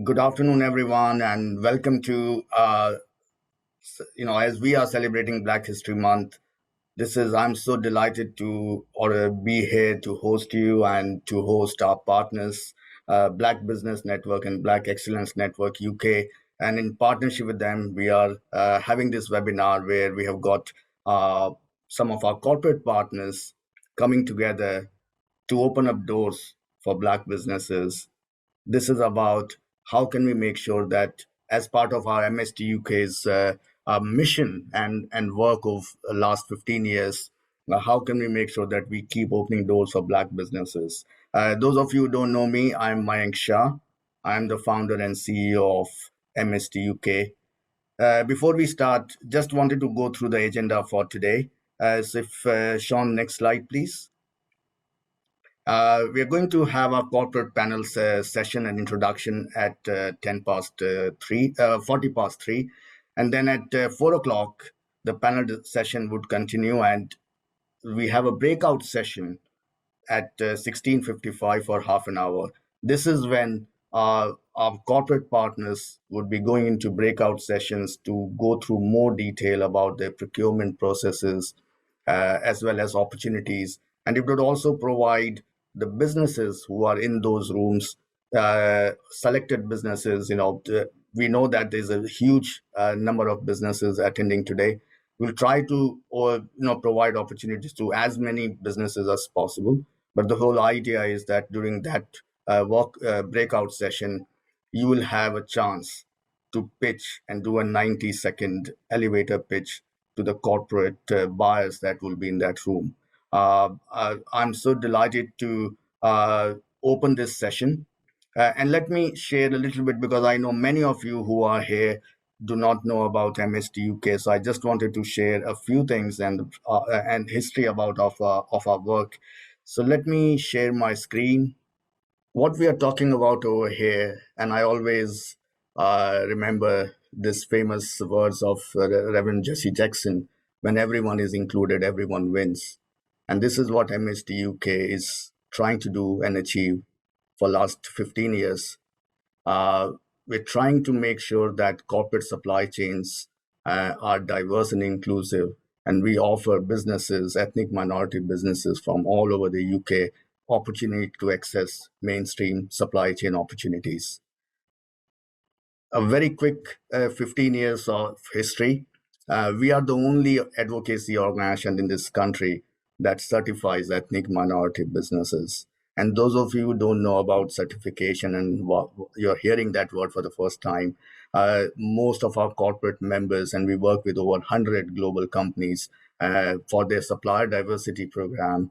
Good afternoon, everyone, and welcome to, as we are celebrating Black History Month. I'm so delighted to be here to host you and to host our partners, Black Business Network and Black Excellence Network UK. And in partnership with them, we are having this webinar where we have got uh, some of our corporate partners coming together to open up doors for Black businesses. This is about how can we make sure that as part of our MSDUK's mission and work of the last 15 years, how can we make sure that we keep opening doors for Black businesses? Those of you who don't know me, I'm Mayank Shah. I'm the founder and CEO of MSDUK. Before we start, just wanted to go through the agenda for today. As if Sean, next slide, please. We are going to have our corporate panel session and introduction at 40 past 3. And then at 4 o'clock, the panel session would continue, and we have a breakout session at 16:55 for half an hour. This is when our corporate partners would be going into breakout sessions to go through more detail about their procurement processes as well as opportunities. And it would also provide the businesses who are in those rooms, selected businesses. We know that there's a huge number of businesses attending today. We'll try to provide opportunities to as many businesses as possible. But the whole idea is that during that breakout session, you will have a chance to pitch and do a 90-second elevator pitch to the corporate buyers that will be in that room. I'm so delighted to open this session. And let me share a little bit, because I know many of you who are here do not know about MSDUK. So I just wanted to share a few things and history about of our work. So let me share my screen. What we are talking about over here, and I always remember this famous words of Reverend Jesse Jackson: when everyone is included, everyone wins. And this is what MSDUK is trying to do and achieve for last 15 years. We're trying to make sure that corporate supply chains are diverse and inclusive, and we offer businesses, ethnic minority businesses from all over the UK, opportunity to access mainstream supply chain opportunities. A very quick 15 years of history. We are the only advocacy organization in this country that certifies ethnic minority businesses. And those of you who don't know about certification and you're hearing that word for the first time, most of our corporate members, and we work with over 100 global companies for their supplier diversity program,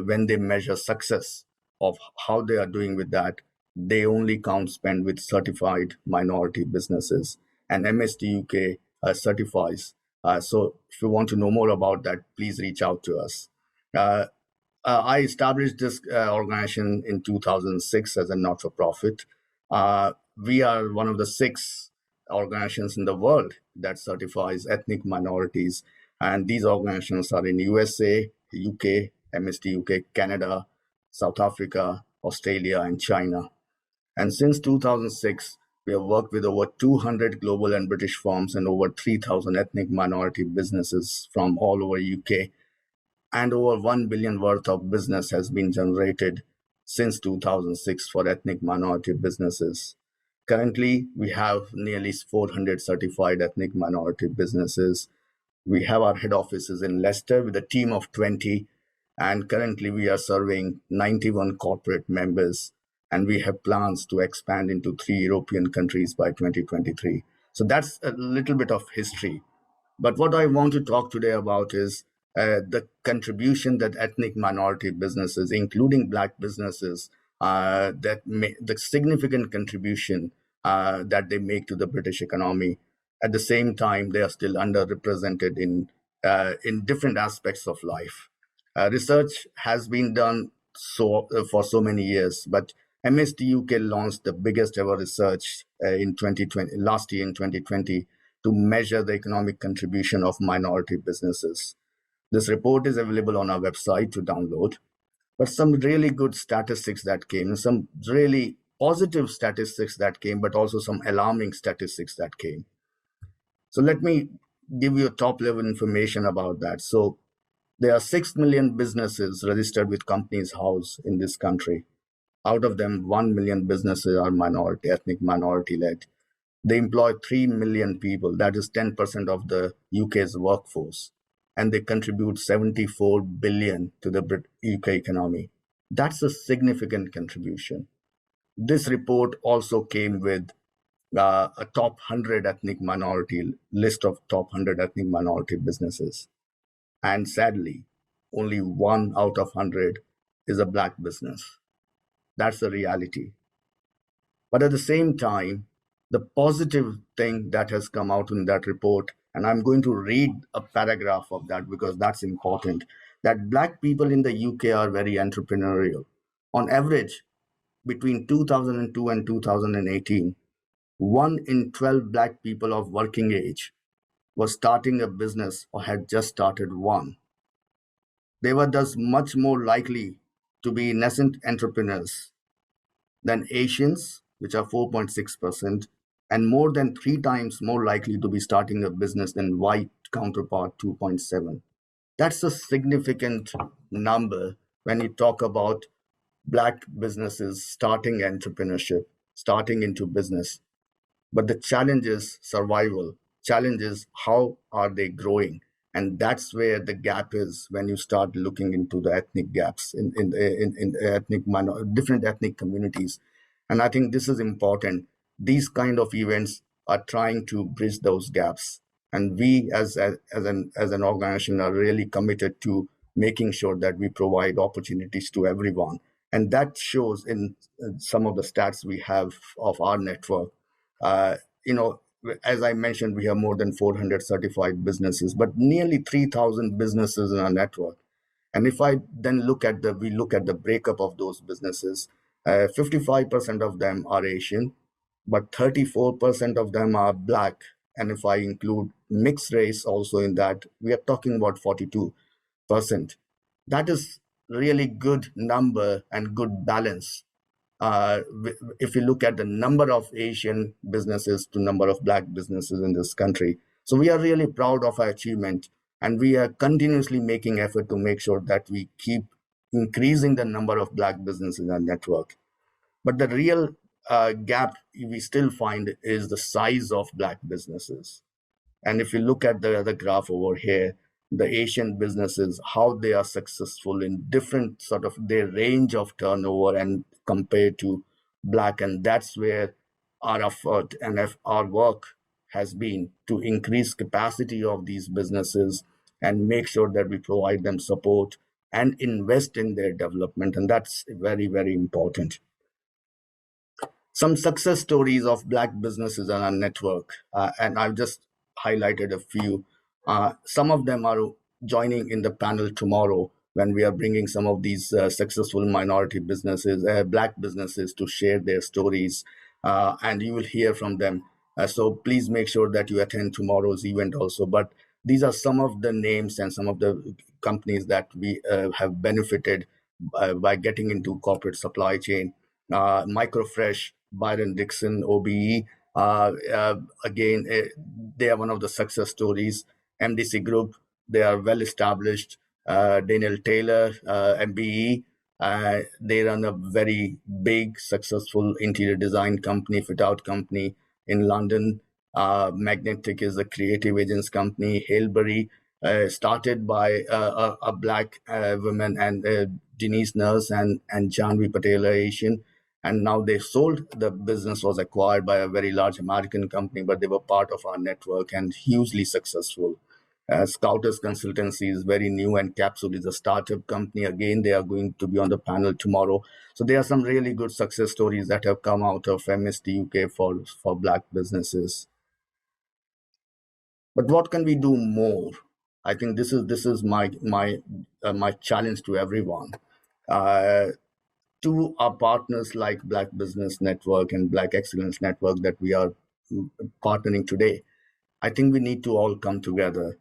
when they measure success of how they are doing with that, they only count spend with certified minority businesses. And MSDUK certifies. So if you want to know more about that, please reach out to us. I established this organization in 2006 as a not-for-profit. We are one of the 6 organizations in the world that certifies ethnic minorities. And these organizations are in USA, UK, MSDUK, Canada, South Africa, Australia, and China. And since 2006, we have worked with over 200 global and British firms and over 3,000 ethnic minority businesses from all over UK. And over 1 billion worth of business has been generated since 2006 for ethnic minority businesses. Currently, we have nearly 400 certified ethnic minority businesses. We have our head offices in Leicester with a team of 20, and currently we are serving 91 corporate members, and we have plans to expand into 3 European countries by 2023. So that's a little bit of history. But what I want to talk today about is the contribution that ethnic minority businesses, including Black businesses, the significant contribution that they make to the British economy. At the same time, they are still underrepresented in different aspects of life. Research has been done for so many years, but MSDUK launched the biggest ever research in 2020, last year in 2020, to measure the economic contribution of minority businesses. This report is available on our website to download. But some really good statistics that came, some really positive statistics that came, but also some alarming statistics that came. So let me give you a top level information about that. So there are 6 million businesses registered with Companies House in this country. Out of them, 1 million businesses are minority, ethnic minority led. They employ 3 million people. That is 10% of the UK's workforce. And they contribute 74 billion to the UK economy. That's a significant contribution. This report also came with a top 100 ethnic minority list of top 100 ethnic minority businesses. And sadly, only 1 out of 100 is a black business. That's the reality. But at the same time, the positive thing that has come out in that report, and I'm going to read a paragraph of that because that's important, that black people in the UK are very entrepreneurial. On average, between 2002 and 2018, 1 in 12 black people of working age was starting a business or had just started one. They were thus much more likely to be nascent entrepreneurs than Asians, which are 4.6%, and more than 3 times more likely to be starting a business than white counterpart, 2.7. That's a significant number when you talk about black businesses starting entrepreneurship, starting into business. But the challenge is survival. Challenge is how are they growing? And that's where the gap is when you start looking into the ethnic gaps in ethnic different ethnic communities. And I think this is important. These kind of events are trying to bridge those gaps. And we as an organization are really committed to making sure that we provide opportunities to everyone. And that shows in some of the stats we have of our network. uh, you know, as I mentioned, we have more than 400 certified businesses, but nearly 3,000 businesses in our network. And if I then we look at the breakup of those businesses, 55% of them are Asian, but 34% of them are black. And if I include mixed race also in that, we are talking about 42%. That is really good number and good balance. If you look at the number of Asian businesses to number of black businesses in this country. So we are really proud of our achievement, and we are continuously making effort to make sure that we keep increasing the number of black businesses in our network. But the real gap we still find is the size of black businesses. And if you look at the graph over here, the Asian businesses, how they are successful in different sort of their range of turnover and compared to black. And that's where our effort and our work has been to increase capacity of these businesses and make sure that we provide them support and invest in their development. And that's very, very important. Some success stories of black businesses on our network, and I've just highlighted a few. Some of them are joining in the panel tomorrow when we are bringing some of these successful minority businesses, black businesses, to share their stories, and you will hear from them. So please make sure that you attend tomorrow's event also. But these are some of the names and some of the companies that we have benefited by getting into corporate supply chain. Microfresh, Byron Dixon, OBE. Again, they are one of the success stories. MDC Group, they are well established. Daniel Taylor, MBE, they run a very big, successful interior design company, fit out company in London. Magnetic is a creative agents company. Hailbury, started by a black woman, and Denise Nurse and Janvi Patel are Asian. And now they sold. The business was acquired by a very large American company, but they were part of our network and hugely successful. Scouters Consultancy is very new, and Capsule is a startup company. Again, they are going to be on the panel tomorrow. So there are some really good success stories that have come out of MSDUK for black businesses. But what can we do more? I think this is my challenge to everyone. Uh, to our partners like Black Business Network and Black Excellence Network that we are partnering today, I think we need to all come together.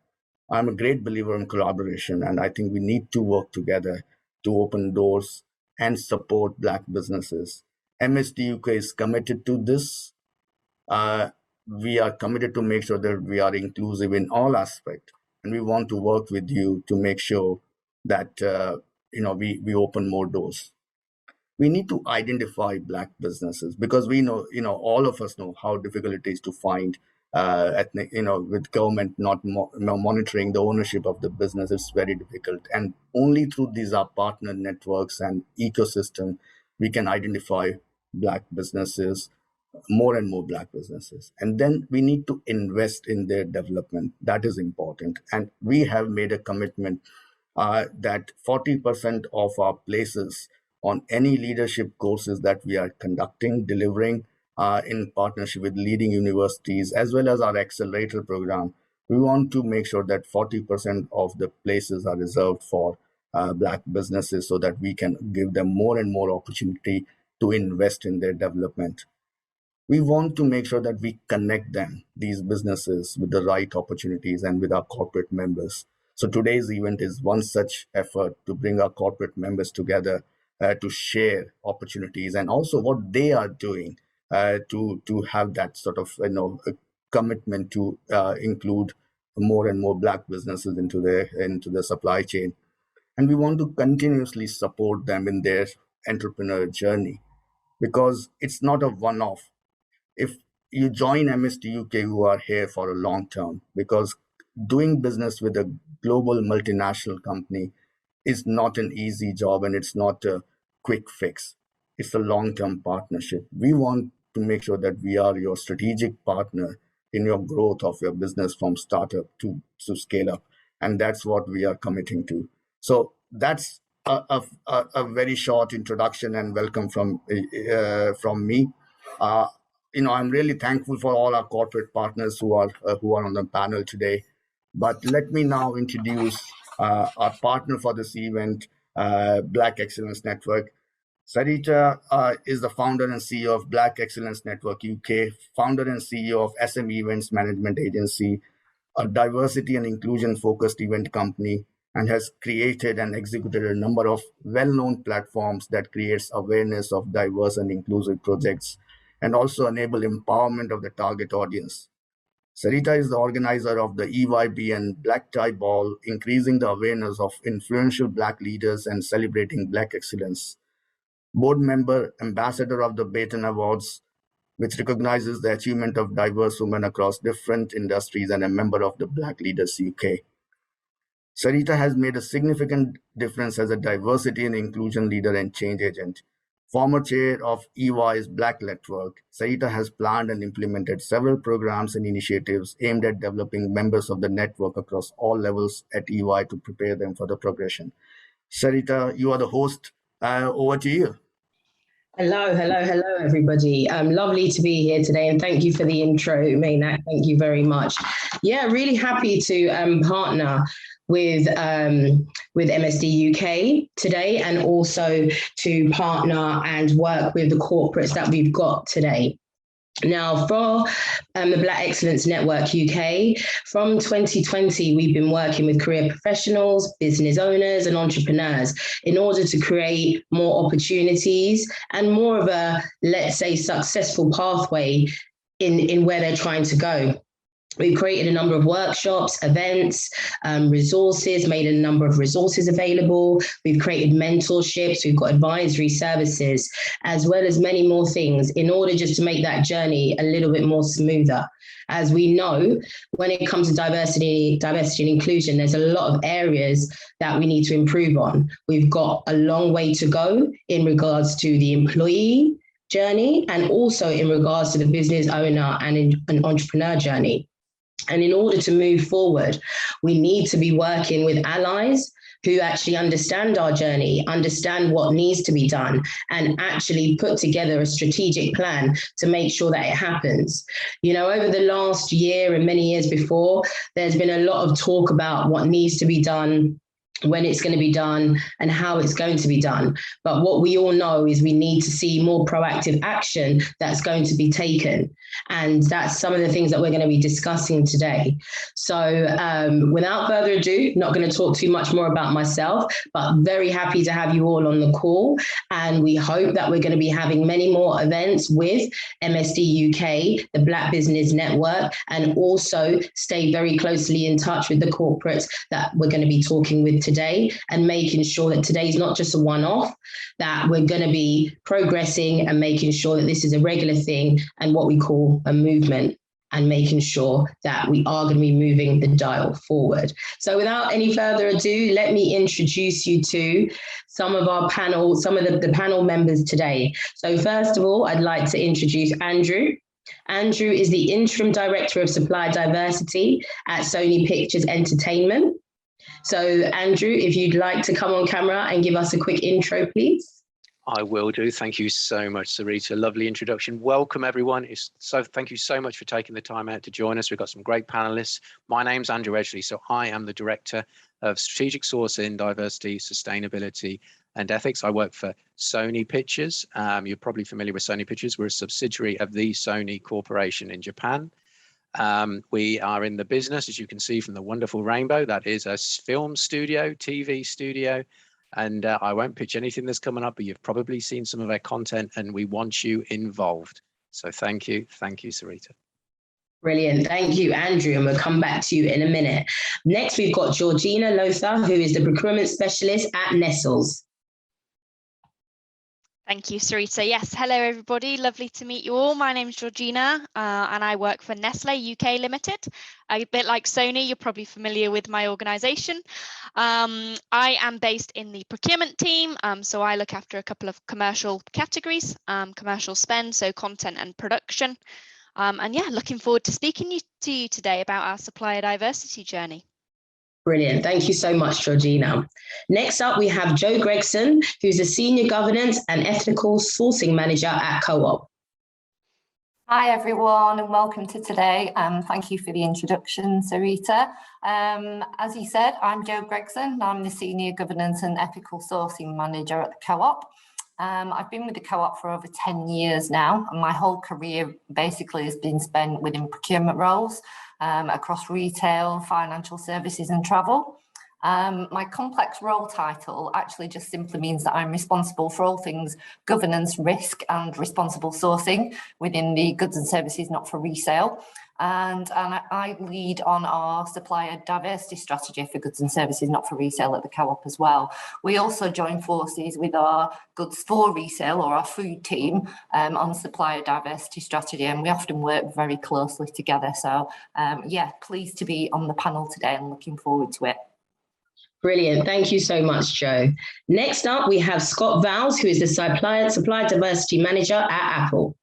I'm a great believer in collaboration, and I think we need to work together to open doors and support Black businesses. MSDUK is committed to this. We are committed to make sure that we are inclusive in all aspects, and we want to work with you to make sure that we open more doors. We need to identify Black businesses, because we know, all of us know how difficult it is to find ethnic, with government not monitoring the ownership of the business. It's very difficult, and only through these our partner networks and ecosystem we can identify Black businesses, more and more Black businesses. And then we need to invest in their development. That is important. And we have made a commitment that 40% of our places on any leadership courses that we are conducting, delivering in partnership with leading universities, as well as our Accelerator program, we want to make sure that 40% of the places are reserved for Black businesses, so that we can give them more and more opportunity to invest in their development. We want to make sure that we connect them, these businesses, with the right opportunities and with our corporate members. So today's event is one such effort to bring our corporate members together to share opportunities, and also what they are doing to have that sort of a commitment to include more and more Black businesses into the supply chain. And we want to continuously support them in their entrepreneur journey, because it's not a one-off. If you join MSDUK, you are here for a long term, because doing business with a global multinational company is not an easy job, and it's not a quick fix. It's a long-term partnership. We want to make sure that we are your strategic partner in your growth of your business from startup to scale up. And that's what we are committing to. So that's a very short introduction and welcome from me. I'm really thankful for all our corporate partners who are on the panel today. But let me now introduce our partner for this event, Black Excellence Network. Sarita is the founder and CEO of Black Excellence Network UK, founder and CEO of SM Events Management Agency, a diversity and inclusion focused event company, and has created and executed a number of well-known platforms that creates awareness of diverse and inclusive projects, and also enable empowerment of the target audience. Sarita is the organizer of the EYB and Black Tie Ball, increasing the awareness of influential Black leaders and celebrating Black excellence. Board member, ambassador of the Baton Awards, which recognizes the achievement of diverse women across different industries, and a member of the Black Leaders UK. Sarita has made a significant difference as a diversity and inclusion leader and change agent. Former chair of EY's Black Network, Sarita has planned and implemented several programs and initiatives aimed at developing members of the network across all levels at EY to prepare them for the progression. Sarita, you are the host. Over to you. Hello, everybody. Lovely to be here today, and thank you for the intro, Mainak. Thank you very much. Yeah, really happy to partner with MSD UK today, and also to partner and work with the corporates that we've got today. Now, for the Black Excellence Network UK, from 2020, we've been working with career professionals, business owners, and entrepreneurs in order to create more opportunities and more of a, let's say, successful pathway in where they're trying to go. We've created a number of workshops, events, resources, made a number of resources available. We've created mentorships, we've got advisory services, as well as many more things in order just to make that journey a little bit more smoother. As we know, when it comes to diversity and inclusion, there's a lot of areas that we need to improve on. We've got a long way to go in regards to the employee journey, and also in regards to the business owner and an entrepreneur journey. And in order to move forward, we need to be working with allies who actually understand our journey, understand what needs to be done, and actually put together a strategic plan to make sure that it happens. You know, over the last year and many years before, there's been a lot of talk about what needs to be done when it's going to be done and how it's going to be done. But what we all know is we need to see more proactive action that's going to be taken. And that's some of the things that we're going to be discussing today. So without further ado, not going to talk too much more about myself, but very happy to have you all on the call. And we hope that we're going to be having many more events with MSDUK, the Black Business Network, and also stay very closely in touch with the corporates that we're going to be talking with today, and making sure that today is not just a one-off, that we're going to be progressing and making sure that this is a regular thing and what we call a movement, and making sure that we are going to be moving the dial forward. So without any further ado, let me introduce you to some of our panel, some of the panel members today. So first of all, I'd like to introduce Andrew. Andrew is the Interim Director of Supplier Diversity at Sony Pictures Entertainment. So Andrew, if you'd like to come on camera and give us a quick intro, please. I will do. Thank you so much, Sarita. Lovely introduction. Welcome, everyone. Thank you so much for taking the time out to join us. We've got some great panelists. My name's Andrew Edgley. So I am the Director of Strategic Sourcing, Diversity, Sustainability and Ethics. I work for Sony Pictures. You're probably familiar with Sony Pictures. We're a subsidiary of the Sony Corporation in Japan. We are in the business, as you can see from the wonderful rainbow, that is a film studio, TV studio, and I won't pitch anything that's coming up, but you've probably seen some of our content and we want you involved. So thank you, Sarita. Brilliant, thank you, Andrew, and we'll come back to you in a minute. Next, we've got Georgina Lothar, who is the Procurement Specialist at Nestles. Thank you, Sarita. Yes, hello everybody. Lovely to meet you all. My name's Georgina and I work for Nestle UK Limited. A bit like Sony, you're probably familiar with my organisation. I am based in the procurement team, so I look after a couple of commercial categories, commercial spend, so content and production. And yeah, looking forward to speaking to you today about our supplier diversity journey. Brilliant. Thank you so much, Georgina. Next up, we have Joe Gregson, who's a Senior Governance and Ethical Sourcing Manager at Co-op. Hi, everyone, and welcome to today. Thank you for the introduction, Sarita. As you said, I'm Joe Gregson. I'm the Senior Governance and Ethical Sourcing Manager at the Co-op. I've been with the Co-op for over 10 years now, and my whole career basically has been spent within procurement roles across retail, financial services and travel. My complex role title actually just simply means that I'm responsible for all things governance, risk and responsible sourcing within the goods and services not for resale. And I lead on our supplier diversity strategy for goods and services not for resale at the Co-op as well. We also join forces with our goods for resale, or our food team, on supplier diversity strategy, and we often work very closely together. So yeah, pleased to be on the panel today and looking forward to it. Brilliant. Thank you so much, Joe. Next up, we have Scott Vowles, who is the Supplier Diversity Manager at Apple.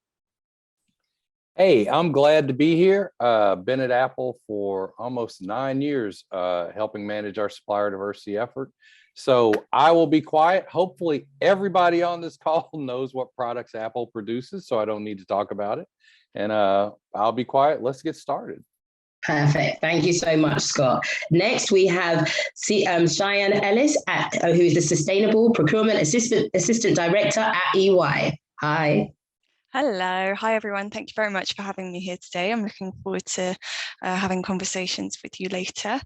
Hey, I'm glad to be here. Been at Apple for almost 9 years, helping manage our supplier diversity effort. So I will be quiet. Hopefully everybody on this call knows what products Apple produces, so I don't need to talk about it. And I'll be quiet. Let's get started. Perfect. Thank you so much, Scott. Next, we have Cheyenne Ellis, who is the Sustainable Procurement Assistant Director at EY. Hi. Hello. Hi, everyone. Thank you very much for having me here today. I'm looking forward to having conversations with you later.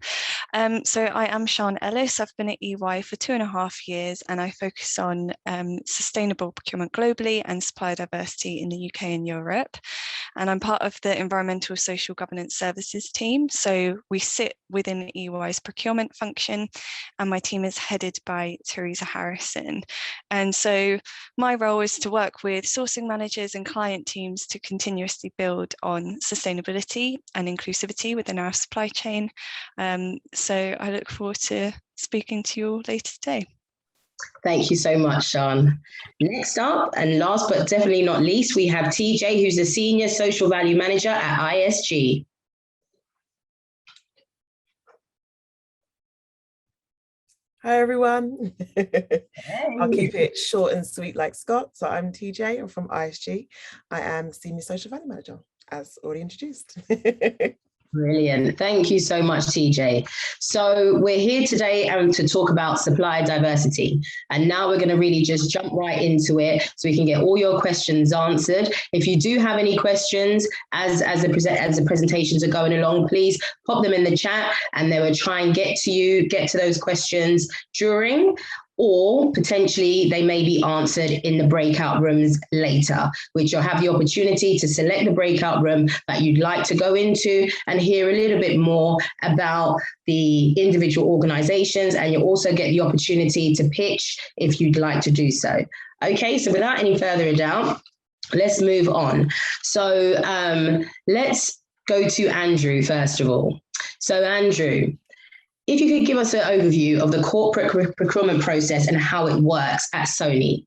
So I am Cheyenne Ellis. I've been at EY for 2.5 years, and I focus on sustainable procurement globally and supplier diversity in the UK and Europe. And I'm part of the Environmental Social Governance Services team. So we sit within EY's procurement function, and my team is headed by Teresa Harrison. And so my role is to work with sourcing managers and client teams to continuously build on sustainability and inclusivity within our supply chain. So I look forward to speaking to you all later today. Thank you so much, Sean. Next up, and last but definitely not least, we have TJ, who's the Senior Social Value Manager at ISG. Hi, everyone. I'll keep it short and sweet like Scott. So I'm TJ, I'm from ISG. I am Senior Social Value Manager, as already introduced. Brilliant. Thank you so much, TJ. So we're here today to talk about supplier diversity. And now we're going to really just jump right into it so we can get all your questions answered. If you do have any questions as the presentations are going along, please pop them in the chat and then we'll try and get to those questions during, or potentially they may be answered in the breakout rooms later, which you'll have the opportunity to select the breakout room that you'd like to go into and hear a little bit more about the individual organizations, and you'll also get the opportunity to pitch if you'd like to do so. Okay, so without any further ado, let's move on. So let's go to Andrew first of all. So Andrew, if you could give us an overview of the corporate procurement process and how it works at Sony.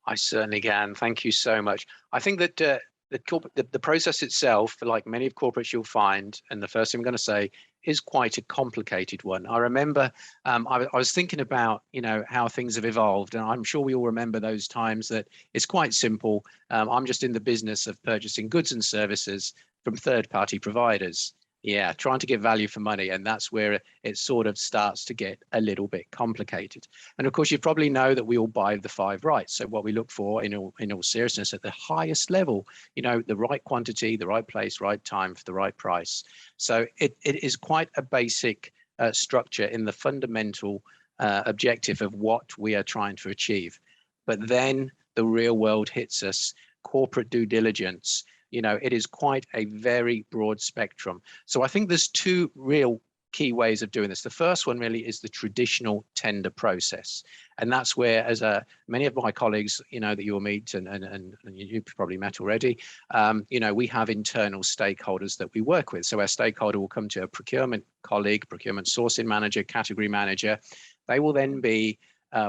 I certainly can. Thank you so much. I think that the process itself, like many of corporates you'll find, and the first thing I'm going to say, is quite a complicated one. I remember I was thinking about, how things have evolved, and I'm sure we all remember those times that it's quite simple. I'm just in the business of purchasing goods and services from third-party providers. Yeah, trying to get value for money, and that's where it sort of starts to get a little bit complicated. And of course, you probably know that we all buy the 5 rights. So what we look for in all seriousness at the highest level, the right quantity, the right place, right time for the right price. So it is quite a basic structure in the fundamental objective of what we are trying to achieve. But then the real world hits us, corporate due diligence. It is quite a very broad spectrum. So I think there's 2 real key ways of doing this. The first one really is the traditional tender process. And that's where, as many of my colleagues, that you'll meet and you've probably met already, we have internal stakeholders that we work with. So our stakeholder will come to a procurement colleague, procurement sourcing manager, category manager. They will then be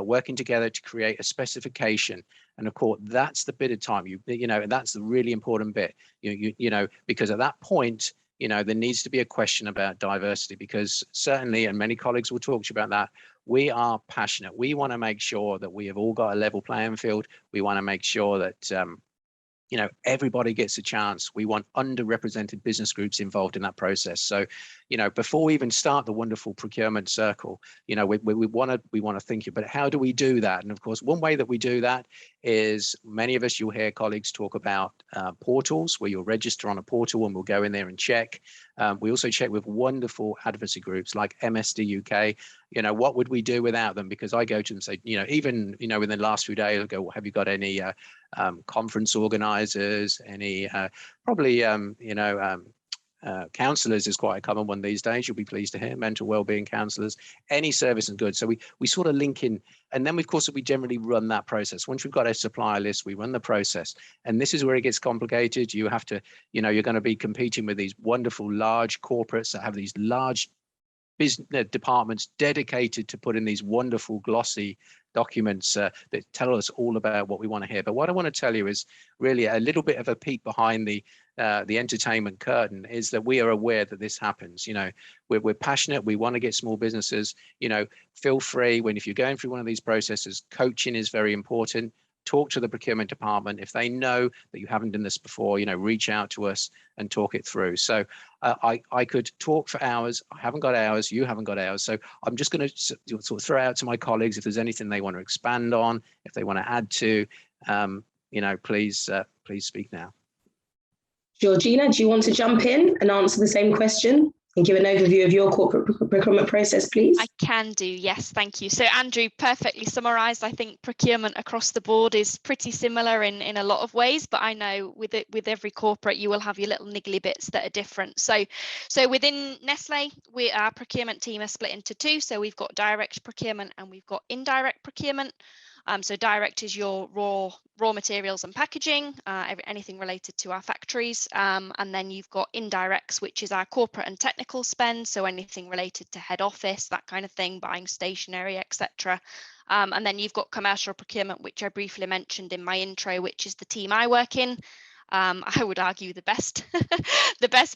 working together to create a specification. And of course, that's the bit of time, that's the really important bit, because at that point, there needs to be a question about diversity, because certainly, and many colleagues will talk to you about that, we are passionate. We want to make sure that we have all got a level playing field. We want to make sure that, everybody gets a chance. We want underrepresented business groups involved in that process. So, before we even start the wonderful procurement circle, we want to think about how do we do that? And of course, one way that we do that is many of us, you'll hear colleagues talk about portals where you'll register on a portal and we'll go in there and check. We also check with wonderful advocacy groups like MSDUK. What would we do without them? Because I go to them and say, even, in the last few days, I go, well, have you got any conference organizers, any counselors is quite a common one these days. You'll be pleased to hear mental wellbeing counselors, any service and goods. So we sort of link in, and then of course we generally run that process. Once we've got a supplier list, we run the process, and this is where it gets complicated. You have to, you're going to be competing with these wonderful large corporates that have these large business departments dedicated to put in these wonderful glossy documents that tell us all about what we want to hear. But what I want to tell you is really a little bit of a peek behind the entertainment curtain, is that we are aware that this happens. We're passionate. We want to get small businesses, feel free if you're going through one of these processes, coaching is very important. Talk to the procurement department. If they know that you haven't done this before, reach out to us and talk it through. So I could talk for hours. I haven't got hours. You haven't got hours. So I'm just going to sort of throw out to my colleagues if there's anything they want to expand on, if they want to add to, please speak now. Georgina, do you want to jump in and answer the same question and give an overview of your corporate procurement process, please? I can do, yes, thank you. So Andrew perfectly summarised. I think procurement across the board is pretty similar in a lot of ways, but I know with every corporate you will have your little niggly bits that are different. So within Nestle, our procurement team are split into 2. So we've got direct procurement and we've got indirect procurement. So direct is your raw materials and packaging, anything related to our factories. And then you've got indirects, which is our corporate and technical spend. So anything related to head office, that kind of thing, buying stationery, etc. And then you've got commercial procurement, which I briefly mentioned in my intro, which is the team I work in. I would argue the best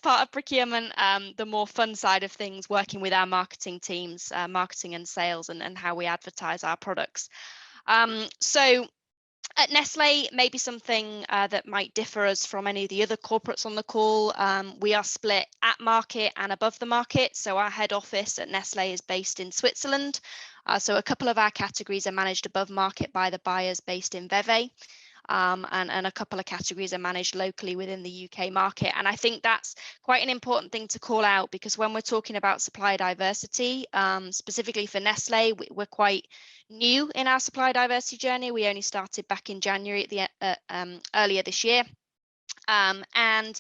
part of procurement, the more fun side of things, working with our marketing teams, marketing and sales, and how we advertise our products. So At Nestlé, maybe something that might differ us from any of the other corporates on the call. We are split at market and above the market. So our head office at Nestlé is based in Switzerland. So a couple of our categories are managed above market by the buyers based in Vevey. And a couple of categories are managed locally within the UK market. And I think that's quite an important thing to call out, because when we're talking about supplier diversity, specifically for Nestlé, we're quite new in our supplier diversity journey. We only started back in January earlier this year. And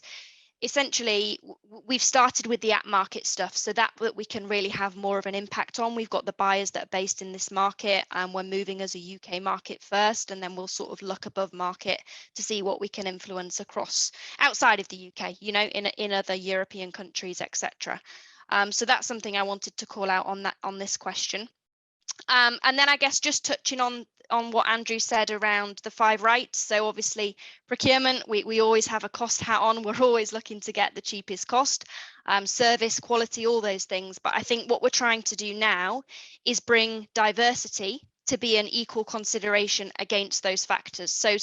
essentially, we've started with the at market stuff, so that we can really have more of an impact on. We've got the buyers that are based in this market, and we're moving as a UK market first, and then we'll sort of look above market to see what we can influence across outside of the UK, you know, in other European countries, etc. So that's something I wanted to call out on this question. And then I guess just touching on what Andrew said around the 5 rights. So obviously procurement, we always have a cost hat on. We're always looking to get the cheapest cost, service, quality, all those things. But I think what we're trying to do now is bring diversity to be an equal consideration against those factors. So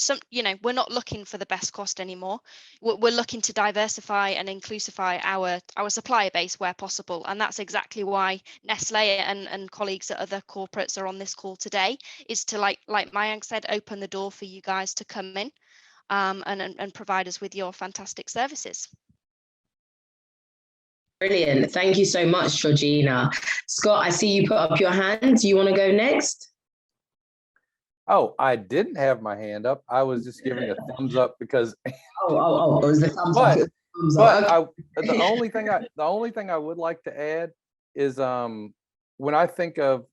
we're not looking for the best cost anymore. We're looking to diversify and inclusify our supplier base where possible. And that's exactly why Nestlé and colleagues at other corporates are on this call today, is to, like Mayank said, open the door for you guys to come in and provide us with your fantastic services. Brilliant. Thank you so much, Georgina. Scott, I see you put up your hand. Do you want to go next? Oh, I didn't have my hand up. I was just giving a thumbs up because. It was the thumbs up. The only thing I would like to add is when I think of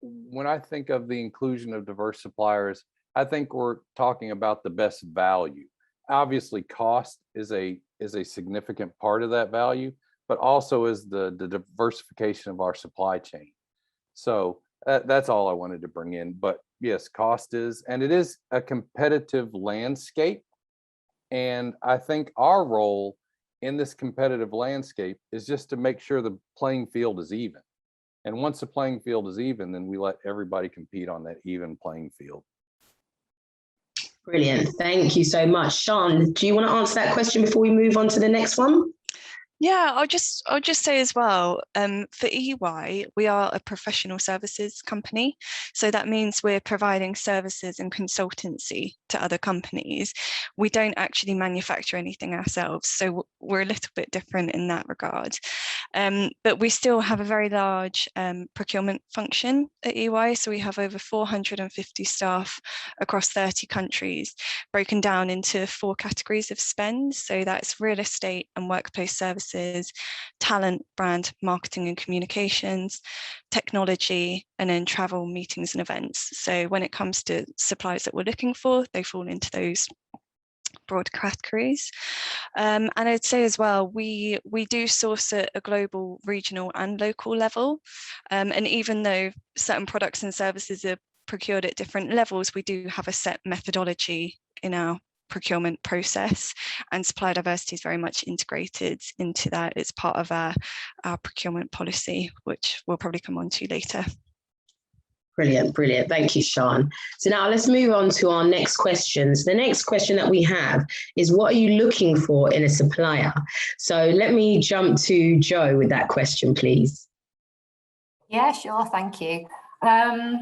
the inclusion of diverse suppliers, I think we're talking about the best value. Obviously, cost is a significant part of that value, but also is the diversification of our supply chain. So that's all I wanted to bring in. But yes, cost is, and it is a competitive landscape. And I think our role in this competitive landscape is just to make sure the playing field is even. And once the playing field is even, then we let everybody compete on that even playing field. Brilliant. Thank you so much. Sean, do you want to answer that question before we move on to the next one? Yeah, I'll just say as well, for EY, we are a professional services company. So that means we're providing services and consultancy to other companies. We don't actually manufacture anything ourselves. So we're a little bit different in that regard. But we still have a very large procurement function at EY. So we have over 450 staff across 30 countries, broken down into 4 categories of spend. So that's real estate and workplace services, talent, brand, marketing and communications, technology, and then travel, meetings and events. So when it comes to suppliers that we're looking for, they fall into those broad categories. And I'd say as well, we do source at a global, regional and local level. And even though certain products and services are procured at different levels, we do have a set methodology in our procurement process, and supplier diversity is very much integrated into that. It's part of our procurement policy, which we'll probably come on to later. Brilliant, brilliant. Thank you, Sean. So now let's move on to our next questions. The next question that we have is, what are you looking for in a supplier? So let me jump to Jo with that question, please. Yeah, sure. Thank you.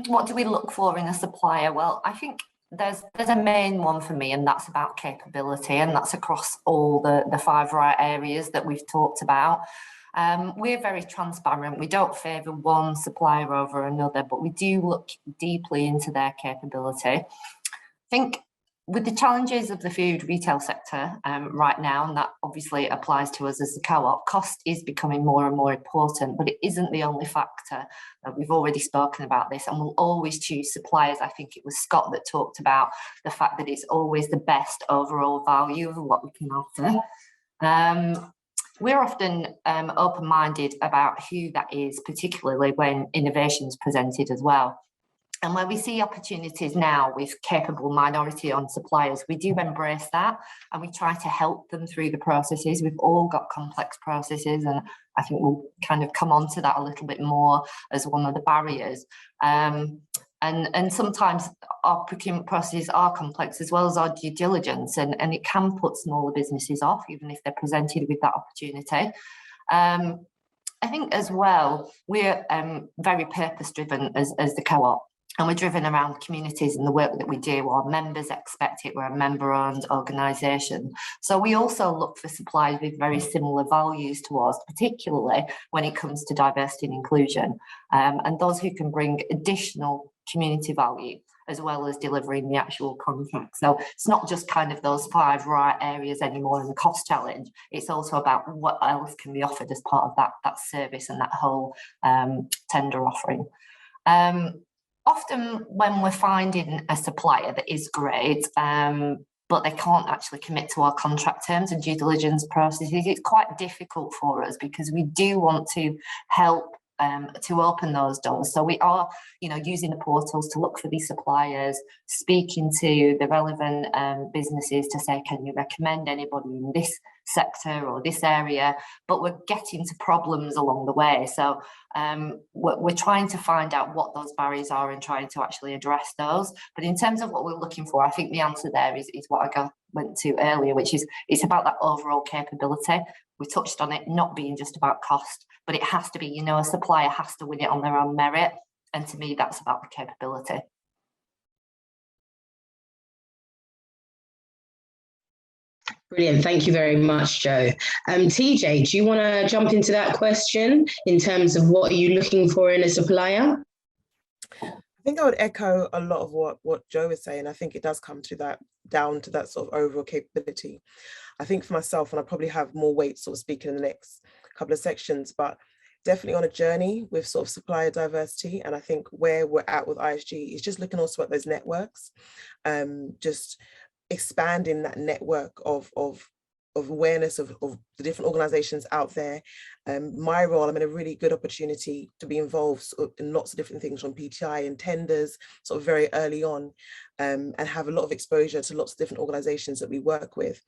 What do we look for in a supplier? Well, I think there's a main one for me, and that's about capability, and that's across all the 5 right areas that we've talked about. We're very transparent. We don't favour one supplier over another, but we do look deeply into their capability. I think with the challenges of the food retail sector right now, and that obviously applies to us as a co-op, cost is becoming more and more important, but it isn't the only factor. We've already spoken about this, and we'll always choose suppliers. I think it was Scott that talked about the fact that it's always the best overall value of what we can offer. We're often open-minded about who that is, particularly when innovation is presented as well. And where we see opportunities now with capable minority-owned suppliers, we do embrace that, and we try to help them through the processes. We've all got complex processes, and I think we'll kind of come on to that a little bit more as one of the barriers. And sometimes our procurement processes are complex, as well as our due diligence, and it can put smaller businesses off, even if they're presented with that opportunity. I think as well, we're very purpose driven as the co-op, and we're driven around communities and the work that we do. Our members expect it. We're a member-owned organisation. So we also look for suppliers with very similar values to us, particularly when it comes to diversity and inclusion, and those who can bring additional community value, as well as delivering the actual contract. So it's not just kind of those 5 right areas anymore in the cost challenge. It's also about what else can be offered as part of that service and that whole tender offering. Often when we're finding a supplier that is great, but they can't actually commit to our contract terms and due diligence processes, it's quite difficult for us, because we do want to help to open those doors. So we are, using the portals to look for these suppliers, speaking to the relevant businesses to say, can you recommend anybody in this sector or this area? But we're getting to problems along the way. So we're trying to find out what those barriers are and trying to actually address those. But in terms of what we're looking for, I think the answer there is what I went to earlier, which is it's about that overall capability. We touched on it not being just about cost, but it has to be, a supplier has to win it on their own merit. And to me, that's about the capability. Brilliant. Thank you very much, Jo. TJ, do you want to jump into that question in terms of what are you looking for in a supplier? I think I would echo a lot of what Jo was saying. I think it does come to down to that sort of overall capability. I think for myself, and I probably have more weight sort of speaking in the next couple of sections, but definitely on a journey with sort of supplier diversity. And I think where we're at with ISG is just looking also at those networks, just expanding that network of awareness of the different organizations out there. My role, I'm in a really good opportunity to be involved in lots of different things, from PTI and tenders, sort of very early on, and have a lot of exposure to lots of different organizations that we work with.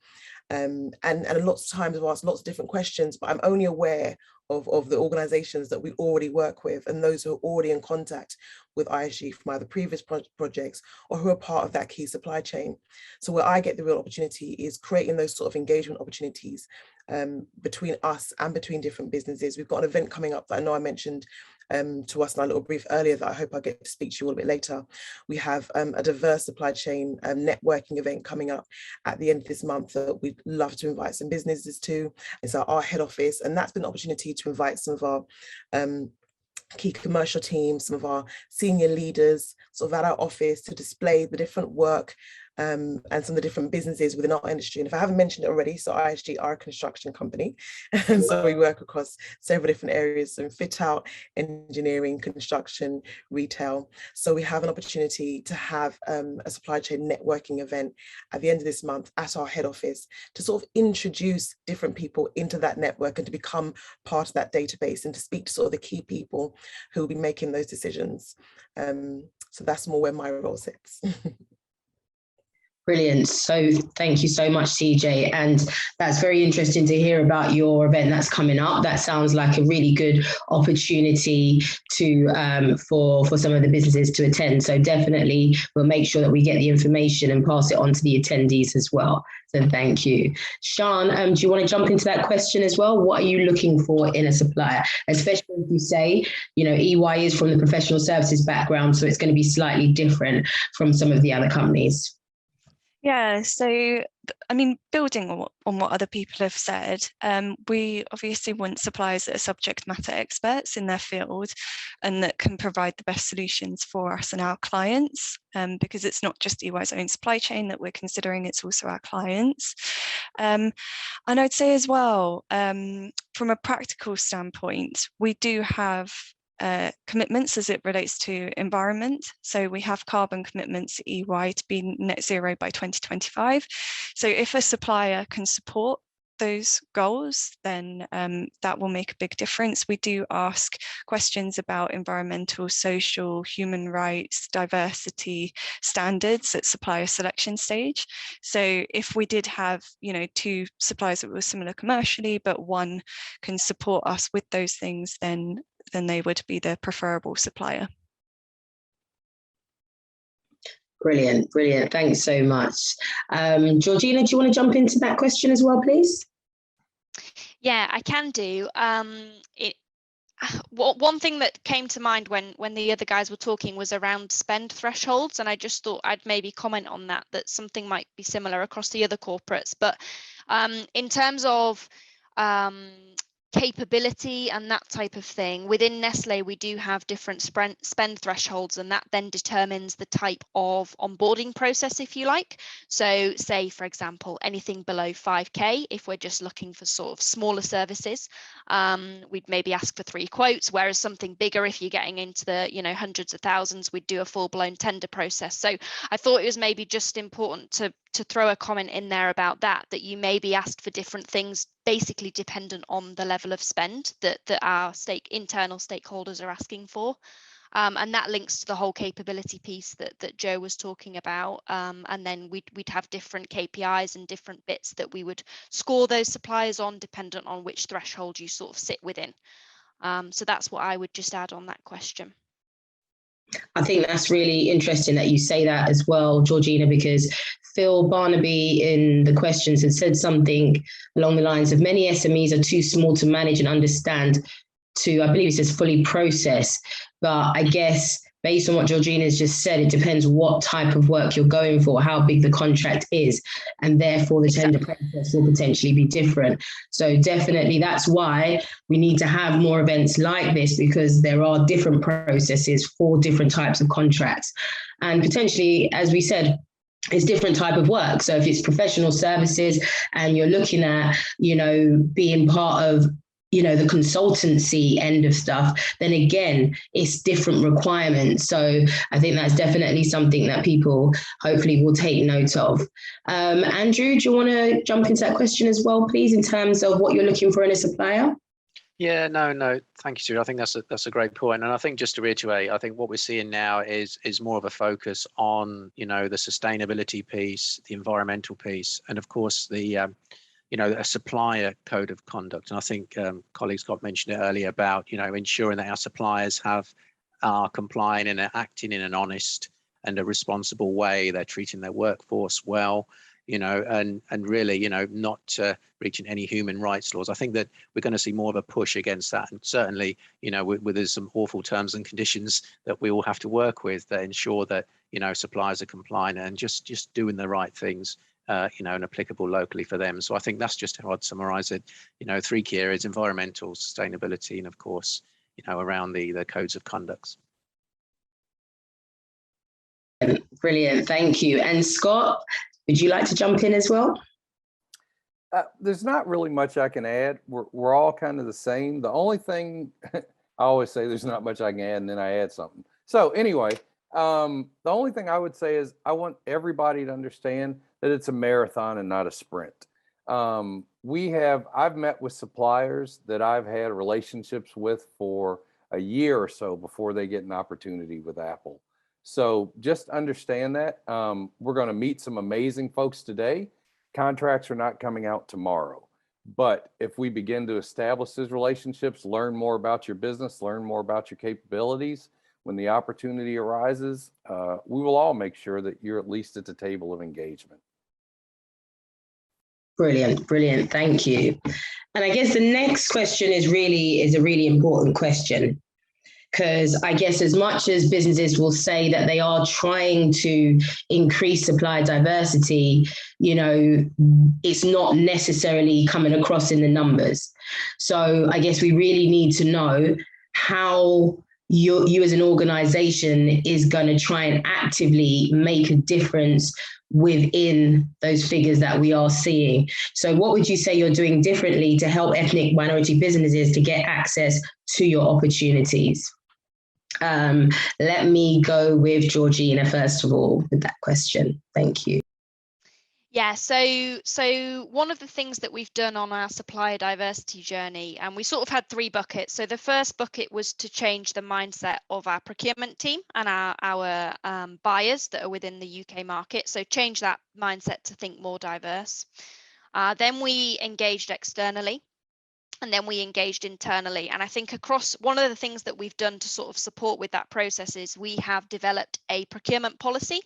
And lots of times I've asked lots of different questions, but I'm only aware of the organizations that we already work with and those who are already in contact with ISG from either previous projects or who are part of that key supply chain. So where I get the real opportunity is creating those sort of engagement opportunities between us and between different businesses. We've got an event coming up that I know I mentioned to us in our little brief earlier that I hope I get to speak to you a little bit later. We have a diverse supply chain networking event coming up at the end of this month that we'd love to invite some businesses to. It's our head office, and that's been an opportunity to invite some of our key commercial teams, some of our senior leaders sort of at our office to display the different work and some of the different businesses within our industry. And if I haven't mentioned it already, so ISG are a construction company. And so we work across several different areas, so fit out, engineering, construction, retail. So we have an opportunity to have a supply chain networking event at the end of this month at our head office to sort of introduce different people into that network and to become part of that database and to speak to sort of the key people who will be making those decisions. So that's more where my role sits. Brilliant. So thank you so much, TJ. And that's very interesting to hear about your event that's coming up. That sounds like a really good opportunity to for some of the businesses to attend. So definitely we'll make sure that we get the information and pass it on to the attendees as well. So thank you. Sean, do you want to jump into that question as well? What are you looking for in a supplier? Especially if you say, EY is from the professional services background, so it's going to be slightly different from some of the other companies. Yeah, so I mean, building on what other people have said, we obviously want suppliers that are subject matter experts in their field and that can provide the best solutions for us and our clients, because it's not just EY's own supply chain that we're considering, it's also our clients. And I'd say as well, from a practical standpoint, we do have commitments as it relates to environment. So we have carbon commitments at EY to be net zero by 2025. So if a supplier can support those goals, then that will make a big difference. We do ask questions about environmental, social, human rights, diversity standards at supplier selection stage. So if we did have, two suppliers that were similar commercially, but one can support us with those things, then they would be the preferable supplier. Brilliant, brilliant. Thanks so much. Georgina, do you want to jump into that question as well, please? Yeah, I can do. One thing that came to mind when the other guys were talking was around spend thresholds, and I just thought I'd maybe comment on that something might be similar across the other corporates. But in terms of capability and that type of thing, within Nestle we do have different spend thresholds, and that then determines the type of onboarding process, if you like. So say, for example, anything below 5k, if we're just looking for sort of smaller services, we'd maybe ask for 3 quotes, whereas something bigger, if you're getting into the hundreds of thousands, we'd do a full-blown tender process. So I thought it was maybe just important to throw a comment in there about that you may be asked for different things, basically dependent on the level of spend that our internal stakeholders are asking for. And that links to the whole capability piece that Joe was talking about. And then we'd have different KPIs and different bits that we would score those suppliers on, dependent on which threshold you sort of sit within. So that's what I would just add on that question. I think that's really interesting that you say that as well, Georgina, because Phil Barnaby in the questions had said something along the lines of many SMEs are too small to manage and understand to, I believe it says, fully process. But I guess based on what Georgina's just said, it depends what type of work you're going for, how big the contract is, and therefore the tender process will potentially be different. So definitely that's why we need to have more events like this, because there are different processes for different types of contracts. And potentially, as we said, it's different type of work. So if it's professional services and you're looking at, being part of the consultancy end of stuff, then again, it's different requirements. So I think that's definitely something that people hopefully will take note of. Andrew, do you want to jump into that question as well, please, in terms of what you're looking for in a supplier? Yeah, no, thank you, Stuart. I think that's a great point. And I think just to reiterate, I think what we're seeing now is more of a focus on, the sustainability piece, the environmental piece, and of course the a supplier code of conduct. And I think colleagues got mentioned it earlier about, ensuring that our suppliers are complying and are acting in an honest and a responsible way. They're treating their workforce well, and really, not breaching any human rights laws. I think that we're going to see more of a push against that. And certainly, there's some awful terms and conditions that we all have to work with that ensure that, suppliers are compliant and just doing the right things, and applicable locally for them. So I think that's just how I'd summarize it. 3 key areas: environmental, sustainability, and of course, around the codes of conduct. Brilliant, thank you. And Scott, would you like to jump in as well? There's not really much I can add. We're all kind of the same. The only thing I always say, there's not much I can add, and then I add something. So anyway, the only thing I would say is I want everybody to understand that it's a marathon and not a sprint. I've met with suppliers that I've had relationships with for a year or so before they get an opportunity with Apple. So just understand that. We're going to meet some amazing folks today. Contracts are not coming out tomorrow. But if we begin to establish these relationships, learn more about your business, learn more about your capabilities, when the opportunity arises, we will all make sure that you're at least at the table of engagement. Brilliant, brilliant. Thank you. And I guess the next question is a really important question, because I guess as much as businesses will say that they are trying to increase supplier diversity, it's not necessarily coming across in the numbers. So I guess we really need to know how you as an organization is going to try and actively make a difference within those figures that we are seeing. So what would you say you're doing differently to help ethnic minority businesses to get access to your opportunities? Let me go with Georgina first of all with that question. Thank you. Yeah, so one of the things that we've done on our supplier diversity journey, and we sort of had 3 buckets. So the first bucket was to change the mindset of our procurement team and our buyers that are within the UK market. So change that mindset to think more diverse. Then we engaged externally. And then we engaged internally. And I think across one of the things that we've done to sort of support with that process is we have developed a procurement policy.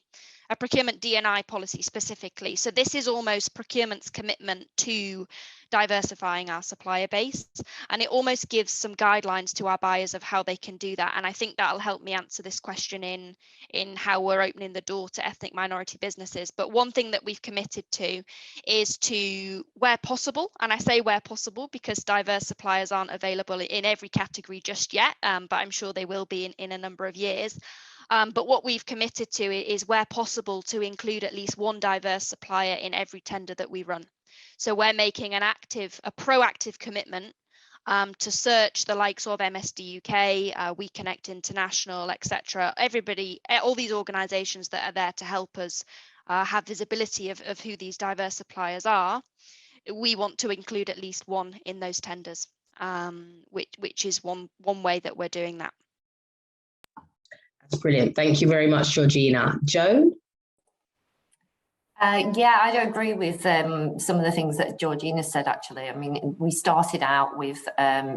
a procurement DNI policy specifically. So this is almost procurement's commitment to diversifying our supplier base, and it almost gives some guidelines to our buyers of how they can do that. And I think that'll help me answer this question in how we're opening the door to ethnic minority businesses. But one thing that we've committed to is to, where possible, and I say where possible because diverse suppliers aren't available in every category just yet, but I'm sure they will be in a number of years. But what we've committed to is, where possible, to include at least one diverse supplier in every tender that we run. So we're making a proactive commitment to search the likes of MSDUK, We Connect International, etc. Everybody, all these organisations that are there to help us have visibility of who these diverse suppliers are. We want to include at least one in those tenders, which is one way that we're doing that. That's brilliant. Thank you very much, Georgina. Jo? Yeah, I do agree with some of the things that Georgina said, actually. I mean, we started out with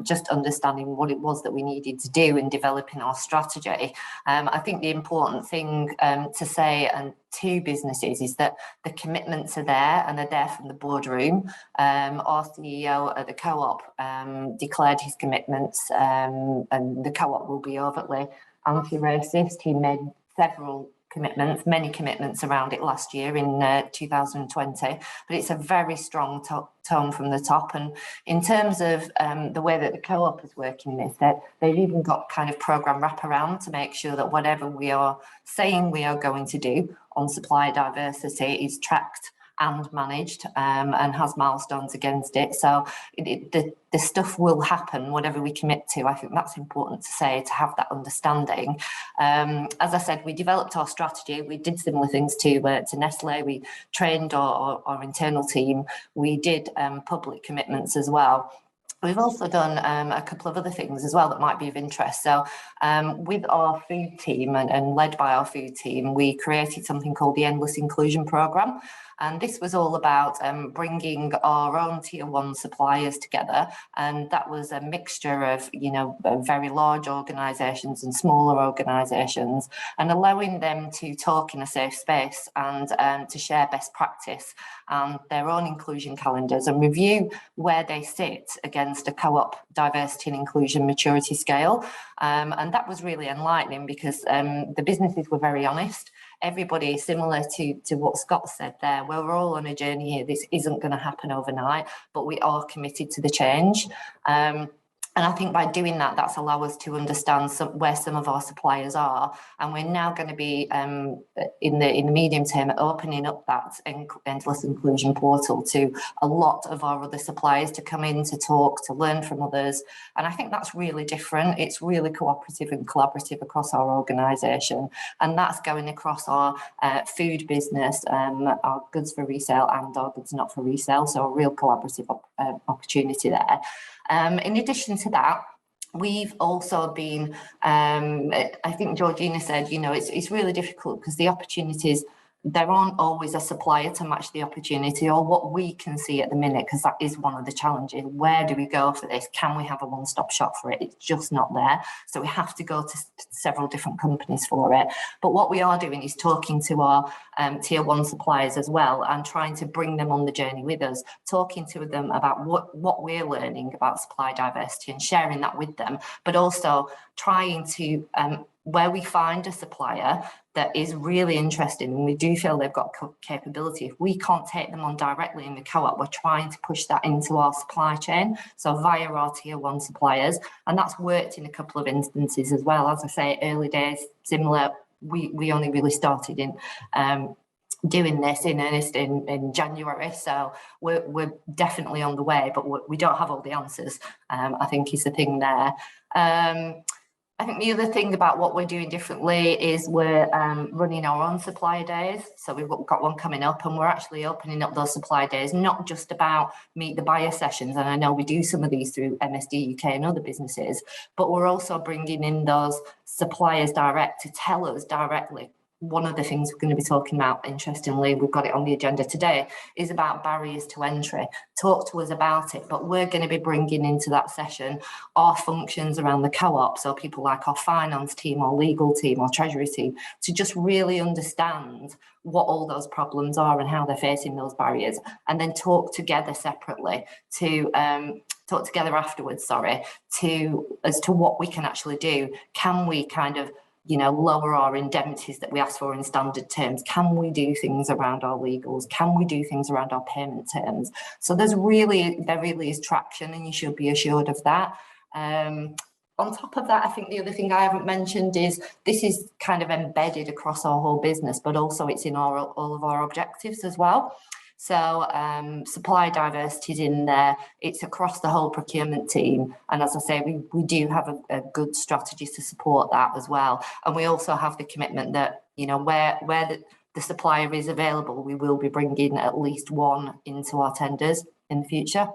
just understanding what it was that we needed to do in developing our strategy. I think the important thing to say and to businesses is that the commitments are there, and they're there from the boardroom. Our CEO at the co-op declared his commitments, and the co-op will be overtly anti-racist. He made many commitments around it last year in 2020, but it's a very strong tone from the top. And in terms of the way that the co-op is working this, that they've even got kind of program wraparound to make sure that whatever we are saying we are going to do on supplier diversity is tracked and managed, and has milestones against it. So the stuff will happen, whatever we commit to. I think that's important to say, to have that understanding. As I said, we developed our strategy. We did similar things to Nestle. We trained our internal team. We did public commitments as well. We've also done a couple of other things as well that might be of interest. So with our food team and led by our food team, we created something called the Endless Inclusion Programme. And this was all about bringing our own tier 1 suppliers together. And that was a mixture of, very large organisations and smaller organisations, and allowing them to talk in a safe space and to share best practice and their own inclusion calendars and review where they sit against a co-op diversity and inclusion maturity scale. And that was really enlightening because the businesses were very honest. Everybody, similar to what Scott said there, we're all on a journey here. This isn't going to happen overnight, but we are committed to the change. And I think by doing that, that's allowed us to understand where some of our suppliers are. And we're now going to be, in the medium term, opening up that Endless Inclusion portal to a lot of our other suppliers to come in, to talk, to learn from others. And I think that's really different. It's really cooperative and collaborative across our organisation. And that's going across our food business, our goods for resale and our goods not for resale. So a real collaborative opportunity there. In addition to that, we've also been, I think Georgina said, it's really difficult because the opportunities, there aren't always a supplier to match the opportunity or what we can see at the minute, because that is one of the challenges. Where do we go for this? Can we have a one-stop shop for it? It's just not there. So we have to go to several different companies for it. But what we are doing is talking to our tier 1 suppliers as well and trying to bring them on the journey with us, talking to them about what we're learning about supply diversity and sharing that with them, but also trying to, where we find a supplier that is really interested and we do feel they've got capability, if we can't take them on directly in the co-op, we're trying to push that into our supply chain, so via our tier 1 suppliers. And that's worked in a couple of instances as well. As I say, early days, similar, we only really started in doing this in earnest in January, so we're definitely on the way, but we don't have all the answers, I think is the thing there. I think the other thing about what we're doing differently is we're running our own supplier days. So we've got one coming up, and we're actually opening up those supplier days, not just about meet the buyer sessions. And I know we do some of these through MSDUK and other businesses, but we're also bringing in those suppliers direct to tell us directly one of the things we're going to be talking about, interestingly, we've got it on the agenda today, is about barriers to entry. Talk to us about it, but we're going to be bringing into that session our functions around the co-op, so people like our finance team, our legal team, our treasury team, to just really understand what all those problems are and how they're facing those barriers, and then talk together separately to talk together afterwards, as to what we can actually do. Can we kind of, lower our indemnities that we ask for in standard terms? Can we do things around our legals? Can we do things around our payment terms? So there really is traction, and you should be assured of that. On top of that, I think the other thing I haven't mentioned is this is kind of embedded across our whole business, but also it's in all of our objectives as well. So supplier diversity is in there. It's across the whole procurement team. And as I say, we do have a good strategy to support that as well. And we also have the commitment that, where the supplier is available, we will be bringing at least one into our tenders in the future.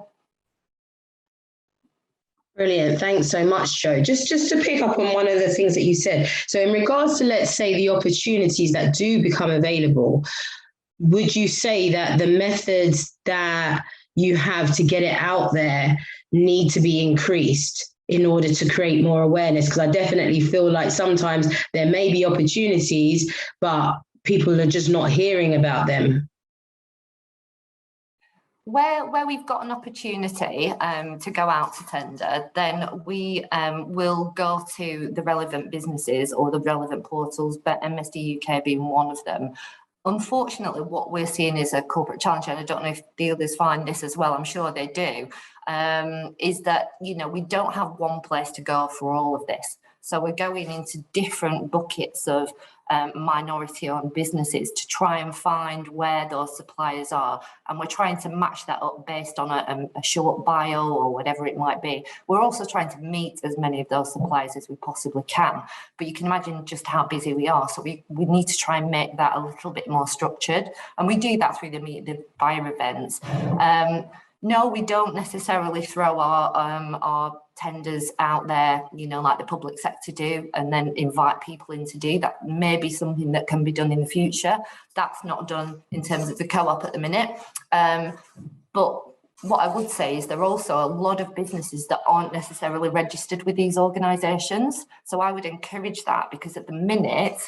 Brilliant. Thanks so much, Jo. Just to pick up on one of the things that you said. So in regards to, let's say, the opportunities that do become available, would you say that the methods that you have to get it out there need to be increased in order to create more awareness? Because I definitely feel like sometimes there may be opportunities, but people are just not hearing about them. Where we've got an opportunity to go out to tender, then we will go to the relevant businesses or the relevant portals, but MSDUK being one of them. Unfortunately, what we're seeing is a corporate challenge, and I don't know if the others find this as well, I'm sure they do, is that, we don't have one place to go for all of this. So we're going into different buckets of minority-owned businesses to try and find where those suppliers are. And we're trying to match that up based on a short bio or whatever it might be. We're also trying to meet as many of those suppliers as we possibly can. But you can imagine just how busy we are. So we need to try and make that a little bit more structured. And we do that through the buyer events. No, we don't necessarily throw our tenders out there, like the public sector do, and then invite people in to do that. May be something that can be done in the future. That's not done in terms of the co-op at the minute. But what I would say is there are also a lot of businesses that aren't necessarily registered with these organisations. So I would encourage that, because at the minute,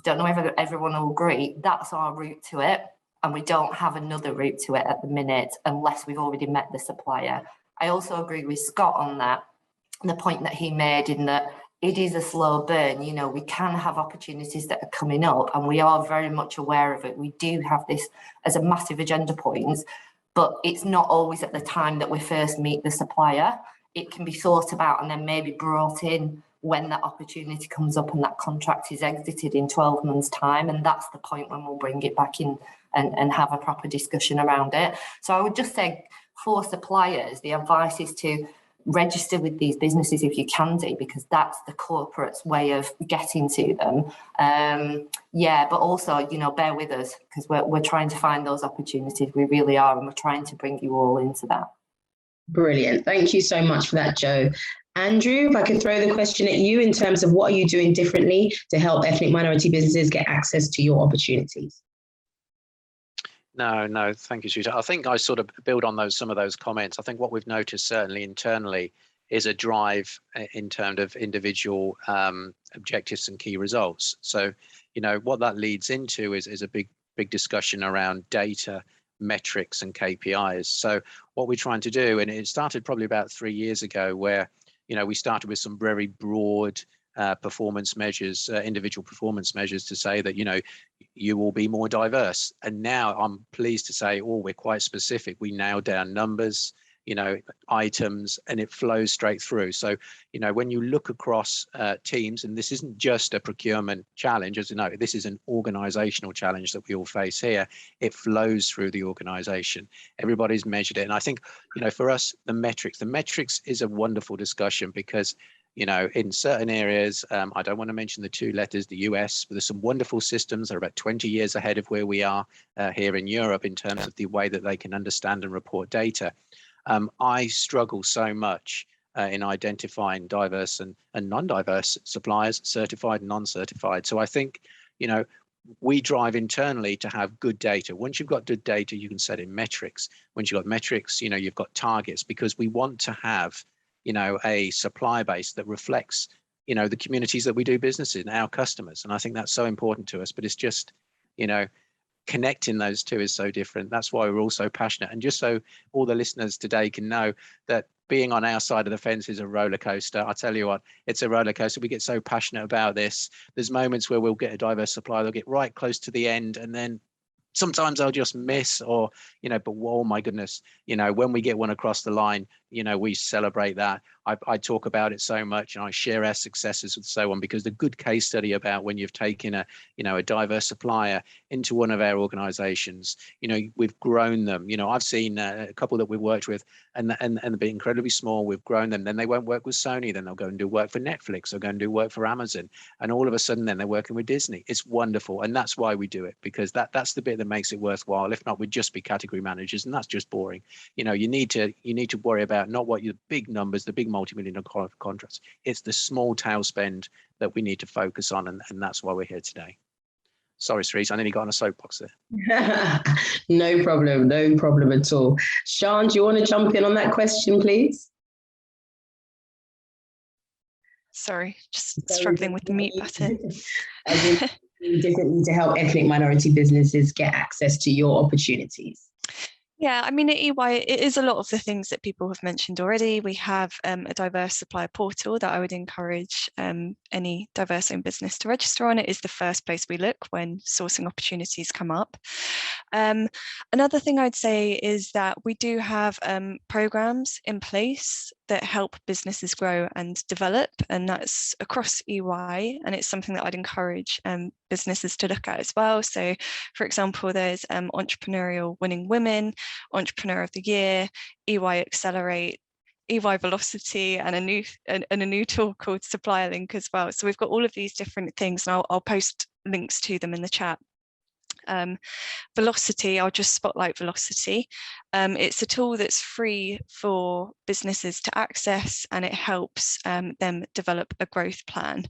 don't know if everyone will agree, that's our route to it. And we don't have another route to it at the minute unless we've already met the supplier. I also agree with Scott on that, the point that he made in that it is a slow burn. We can have opportunities that are coming up, and we are very much aware of it. We do have this as a massive agenda point, but it's not always at the time that we first meet the supplier. It can be thought about and then maybe brought in when that opportunity comes up and that contract is exited in 12 months' time. And that's the point when we'll bring it back in and have a proper discussion around it. So I would just say for suppliers, the advice is to register with these businesses if you can do, because that's the corporate's way of getting to them. But also, bear with us, because we're trying to find those opportunities. We really are, and we're trying to bring you all into that. Brilliant. Thank you so much for that, Jo. Andrew, if I could throw the question at you in terms of what are you doing differently to help ethnic minority businesses get access to your opportunities? No, thank you, Susan. I think I sort of build on some of those comments. I think what we've noticed certainly internally is a drive in terms of individual objectives and key results. So, what that leads into is a big discussion around data, metrics and KPIs. So what we're trying to do, and it started probably about 3 years ago, where, we started with some very broad performance measures, individual performance measures, to say that, you will be more diverse. And now I'm pleased to say, we're quite specific. We nail down numbers, items, and it flows straight through. So, when you look across teams, and this isn't just a procurement challenge, as you know, this is an organizational challenge that we all face here. It flows through the organization. Everybody's measured it. And I think, for us, the metrics is a wonderful discussion, because in certain areas, I don't want to mention the two letters, the US, but there's some wonderful systems that are about 20 years ahead of where we are here in Europe in terms of the way that they can understand and report data. I struggle so much in identifying diverse and non-diverse suppliers, certified and non-certified. So I think, we drive internally to have good data. Once you've got good data, you can set in metrics. Once you've got metrics, you know, you've got targets, because we want to have, you know, a supply base that reflects, you know, the communities that we do business in, our customers. And I think that's so important to us. But it's just, you know, connecting those two is so different. That's why we're all so passionate. And just so all the listeners today can know that being on our side of the fence is a roller coaster. I tell you what, it's a roller coaster. We get so passionate about this. There's moments where we'll get a diverse supplier, they'll get right close to the end, and then sometimes I'll just miss, or, you know, but oh my goodness, you know, when we get one across the line, you know, we celebrate that. I talk about it so much, and I share our successes with so on, because the good case study about when you've taken a, you know, a diverse supplier into one of our organizations, you know, we've grown them. You know, I've seen a couple that we've worked with, and they've been incredibly small. We've grown them. Then they won't work with Sony. Then they'll go and do work for Netflix, or go and do work for Amazon. And all of a sudden, then they're working with Disney. It's wonderful. And that's why we do it, because that's the bit that makes it worthwhile. If not, we'd just be category managers, and that's just boring. You know, you need to worry about not what your big numbers, the big multi-million contracts. It's the small tail spend that we need to focus on, and that's why we're here today. Sorry, Cerise, I nearly got on a soapbox there. No problem at all. Sean, do you want to jump in on that question, please? Sorry, just struggling with the mute button. Differently to help ethnic minority businesses get access to your opportunities. Yeah, I mean, at EY, it is a lot of the things that people have mentioned already. We have a diverse supplier portal that I would encourage any diverse owned business to register on. It is the first place we look when sourcing opportunities come up. Another thing I'd say is that we do have programs in place that help businesses grow and develop, and that's across EY, and it's something that I'd encourage businesses to look at as well. So, for example, there's Entrepreneurial Winning Women, Entrepreneur of the Year, EY Accelerate, EY Velocity, and a new tool called Supplier Link as well. So we've got all of these different things, and I'll post links to them in the chat. Velocity, I'll just spotlight Velocity. It's a tool that's free for businesses to access, and it helps them develop a growth plan.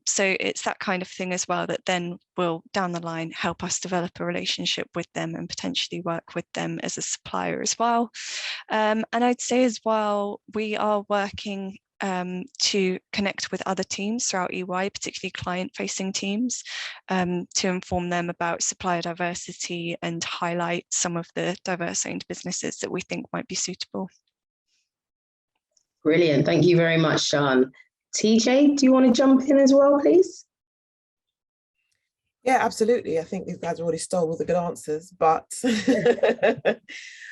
So it's that kind of thing as well that then will down the line help us develop a relationship with them and potentially work with them as a supplier as well. And I'd say as well, we are working to connect with other teams throughout EY, particularly client-facing teams, to inform them about supplier diversity and highlight some of the diverse-owned businesses that we think might be suitable. Brilliant. Thank you very much, Sean. TJ, do you want to jump in as well, please? Yeah, absolutely. I think these guys already stole all the good answers, but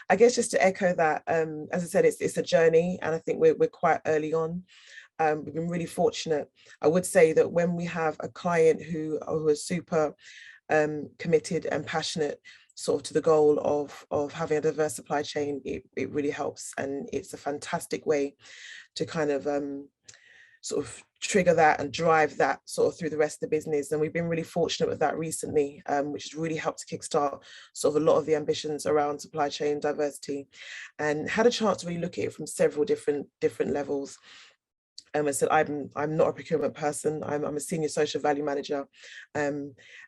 I guess just to echo that, as I said, it's a journey, and I think we're quite early on. We've been really fortunate. I would say that when we have a client who is super committed and passionate sort of to the goal of having a diverse supply chain, it really helps, and it's a fantastic way to kind of sort of trigger that and drive that sort of through the rest of the business. And we've been really fortunate with that recently, which has really helped to kickstart sort of a lot of the ambitions around supply chain diversity, and had a chance to really look at it from several different levels. I said, I'm not a procurement person. I'm a senior social value manager,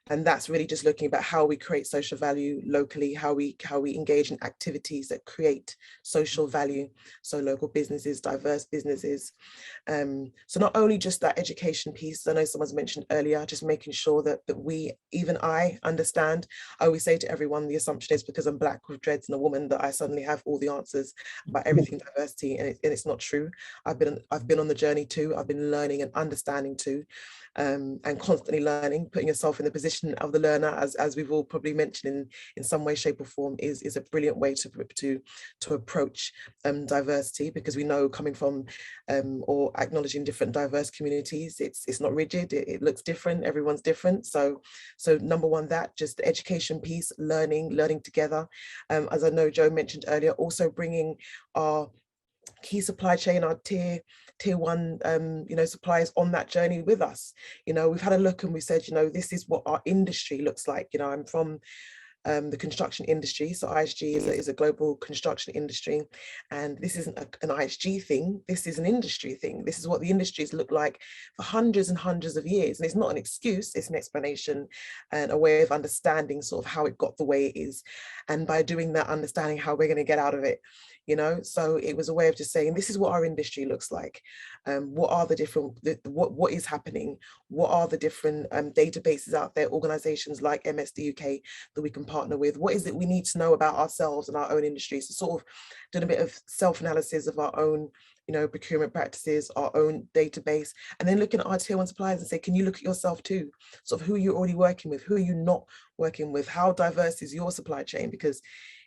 and that's really just looking about how we create social value locally, how we engage in activities that create social value. So local businesses, diverse businesses. So not only just that education piece, I know someone's mentioned earlier, just making sure that we, even I, understand. I always say to everyone, the assumption is because I'm Black with dreads and a woman that I suddenly have all the answers about everything diversity, and it's not true. I've been on the journey too. I've been learning and understanding too, and constantly learning. Putting yourself in the position of the learner, as we've all probably mentioned in some way, shape or form, is a brilliant way to approach diversity, because we know, coming from or acknowledging different diverse communities, it's not rigid, it looks different, everyone's different. So number one, that just the education piece, learning together. As I know Joe mentioned earlier, also bringing our key supply chain, our tier one suppliers on that journey with us. We've had a look and we said, this is what our industry looks like. I'm from the construction industry. So ISG is a global construction industry, and this isn't an ISG thing, this is an industry thing. This is what the industries look like for hundreds and hundreds of years. And it's not an excuse, it's an explanation and a way of understanding sort of how it got the way it is. And by doing that, understanding how we're going to get out of it. You know, so it was a way of just saying, this is what our industry looks like. What are the different, what is happening? What are the different databases out there, organizations like MSDUK that we can partner with? What is it we need to know about ourselves and our own industries? So sort of doing a bit of self-analysis of our own, you know, procurement practices, our own database, and then looking at our tier 1 suppliers and say, can you look at yourself too? Sort of who you're already working with, who are you not working with? How diverse is your supply chain? Because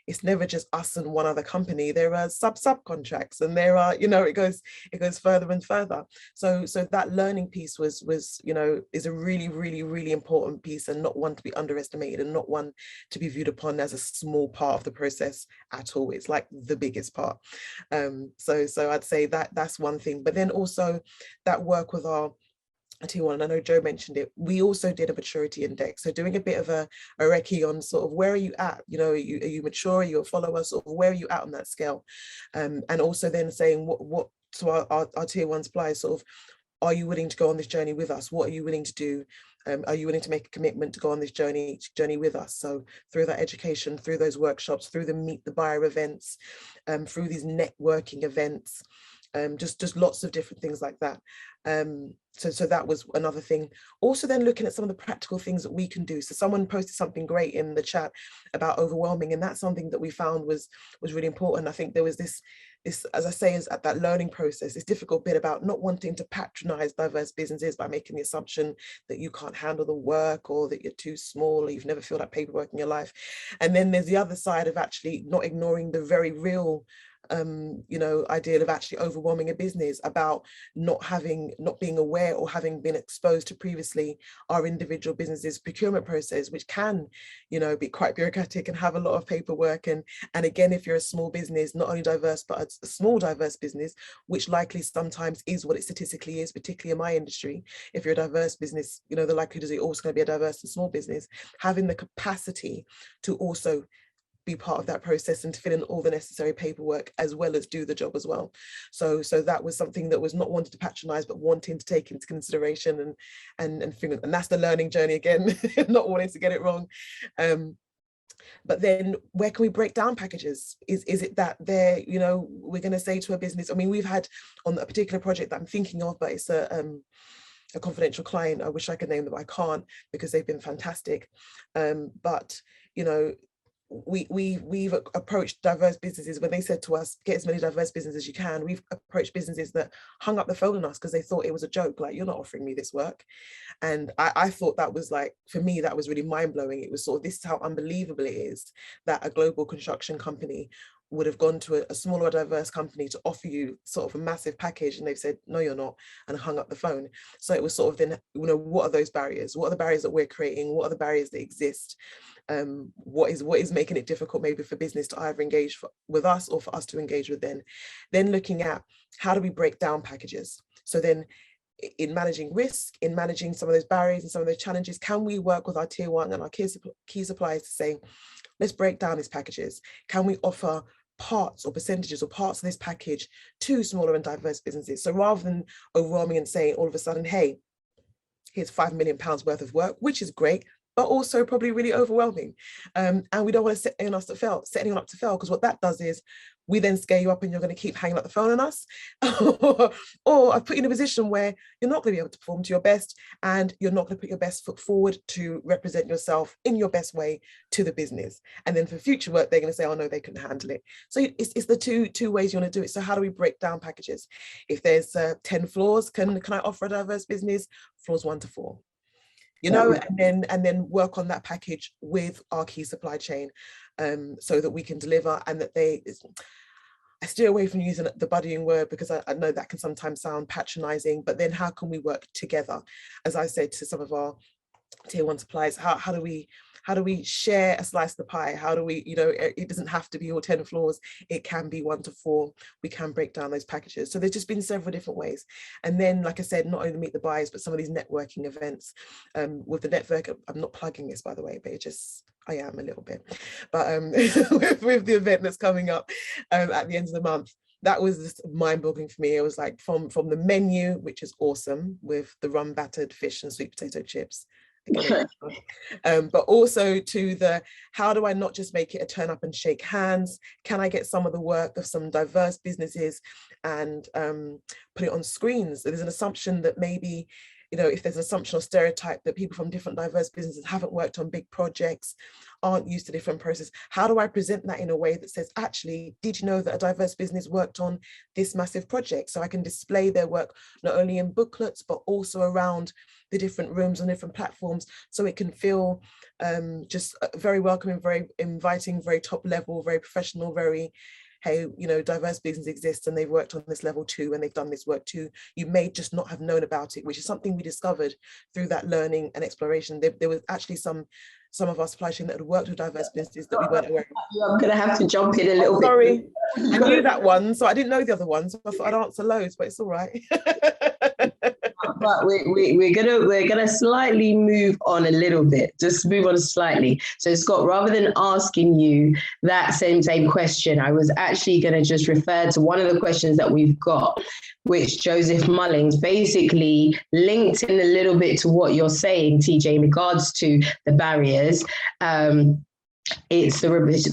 it's never just us and one other company. There are subcontracts, and there are, you know, it goes further and further. So that learning piece was, you know, is a really important piece, and not one to be underestimated, and not one to be viewed upon as a small part of the process at all. It's like the biggest part. So I'd say that that's one thing. But then also that work with our tier 1, and I know Joe mentioned it, we also did a maturity index. So doing a bit of a recce on sort of where are you at, you know, are you mature, are you a follower, sort of where are you at on that scale? And also then saying what to our tier 1 suppliers, sort of, are you willing to go on this journey with us? What are you willing to do? Are you willing to make a commitment to go on this journey with us? So through that education, through those workshops, through the Meet the Buyer events, through these networking events, just lots of different things like that. So that was another thing. Also then looking at some of the practical things that we can do. So someone posted something great in the chat about overwhelming, and that's something that we found was really important. I think there was this, as I say, is at that learning process, this difficult bit about not wanting to patronize diverse businesses by making the assumption that you can't handle the work, or that you're too small, or you've never filled out paperwork in your life. And then there's the other side of actually not ignoring the very real you know, ideal of actually overwhelming a business, about not being aware or having been exposed to previously our individual businesses procurement process, which can, you know, be quite bureaucratic and have a lot of paperwork. And again, if you're a small business, not only diverse, but a small diverse business, which likely sometimes is what it statistically is, particularly in my industry. If you're a diverse business, you know, the likelihood is you're also going to be a diverse and small business, having the capacity to also be part of that process and to fill in all the necessary paperwork as well as do the job as well. So that was something that was not wanted to patronize, but wanting to take into consideration and that's the learning journey again, not wanting to get it wrong. But then where can we break down packages? Is it that they're, you know, we're going to say to a business, I mean, we've had on a particular project that I'm thinking of, but it's a confidential client. I wish I could name them, but I can't because they've been fantastic. But, you know, we've approached diverse businesses when they said to us, get as many diverse businesses as you can. We've approached businesses that hung up the phone on us because they thought it was a joke, like, you're not offering me this work. And I thought that was, like, for me, that was really mind-blowing. It was sort of, this is how unbelievable it is that a global construction company would have gone to a smaller diverse company to offer you sort of a massive package, and they've said, no, you're not, and hung up the phone. So it was sort of then, you know, what are those barriers? What are the barriers that we're creating? What are the barriers that exist? What is making it difficult maybe for business to either engage with us or for us to engage with them? Then looking at how do we break down packages? So then in managing risk, in managing some of those barriers and some of those challenges, can we work with our tier 1 and our key suppliers to say, let's break down these packages? Can we offer parts or percentages or parts of this package to smaller and diverse businesses? So rather than overwhelming and saying all of a sudden, hey, here's £5 million worth of work, which is great, but also probably really overwhelming. And we don't want to set anyone up to fail, because what that does is we then scare you up and you're going to keep hanging up the phone on us. Or I put you in a position where you're not going to be able to perform to your best, and you're not going to put your best foot forward to represent yourself in your best way to the business. And then for future work, they're going to say, oh no, they couldn't handle it. So it's the two ways you want to do it. So how do we break down packages? If there's 10 floors, can I offer a diverse business? Floors 1 to 4. You know, and then work on that package with our key supply chain, so that we can deliver, and that I steer away from using the buddying word, because I know that can sometimes sound patronizing, but then how can we work together? As I said to some of our tier 1 suppliers, how do we share a slice of the pie? How do we, you know, it doesn't have to be all 10 floors, it can be 1 to 4. We can break down those packages. So there's just been several different ways. And then, like I said, not only Meet the Buyers, but some of these networking events with the network. I'm not plugging this, by the way, but it just, I am a little bit, but with the event that's coming up at the end of the month, that was just mind-boggling for me. It was like from the menu, which is awesome, with the rum battered fish and sweet potato chips. But also to the, how do I not just make it a turn up and shake hands? Can I get some of the work of some diverse businesses and put it on screens? There's an assumption that maybe, you know, if there's an assumption or stereotype that people from different diverse businesses haven't worked on big projects, aren't used to different processes, how do I present that in a way that says, actually, did you know that a diverse business worked on this massive project? So I can display their work not only in booklets, but also around the different rooms on different platforms, so it can feel just very welcoming, very inviting, very top level, very professional, very, hey, you know, diverse business exists and they've worked on this level too, and they've done this work too. You may just not have known about it, which is something we discovered through that learning and exploration. There was actually some of our supply chain that had worked with diverse businesses that we weren't aware of. I'm going to have to jump in a little bit. Sorry, I knew that one, so I didn't know the other ones. So I thought I'd answer loads, but it's all right. But we're gonna slightly move on a little bit, just move on slightly. So Scott, rather than asking you that same question, I was actually gonna just refer to one of the questions that we've got, which Joseph Mullings basically linked in a little bit to what you're saying, TJ, in regards to the barriers. It's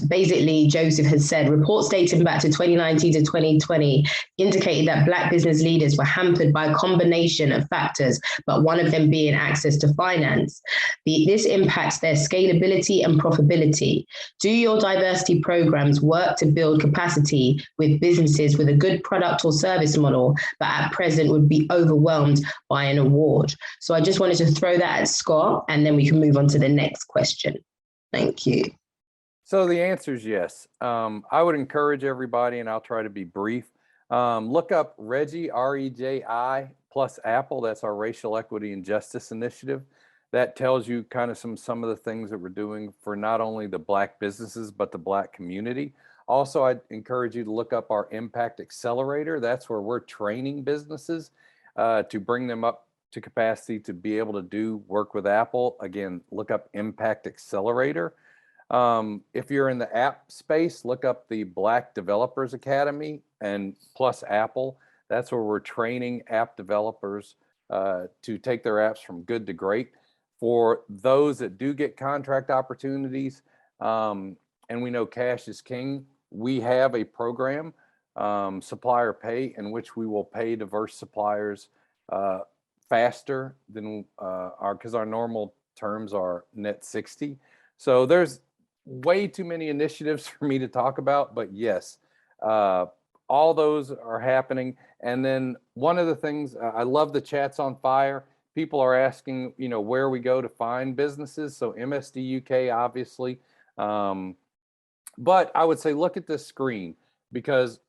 basically, Joseph has said, reports dating back to 2019 to 2020 indicated that Black business leaders were hampered by a combination of factors, but one of them being access to finance. This impacts their scalability and profitability. Do your diversity programs work to build capacity with businesses with a good product or service model, but at present would be overwhelmed by an award? So I just wanted to throw that at Scott, and then we can move on to the next question. Thank you. So the answer is yes. I would encourage everybody, and I'll try to be brief. Look up REGI, R-E-J-I, plus Apple. That's our Racial Equity and Justice Initiative. That tells you kind of some of the things that we're doing for not only the Black businesses, but the Black community. Also, I'd encourage you to look up our Impact Accelerator. That's where we're training businesses to bring them up to capacity to be able to do work with Apple. Again, look up Impact Accelerator. If you're in the app space, look up the Black Developers Academy and plus Apple. That's where we're training app developers to take their apps from good to great. For those that do get contract opportunities, and we know cash is king, we have a program, Supplier Pay, in which we will pay diverse suppliers faster than because our normal terms are net 60. So there's way too many initiatives for me to talk about, but yes, all those are happening. And then one of the things, I love the chat's on fire. People are asking, you know, where we go to find businesses. So MSDUK, obviously. But I would say, look at this screen, because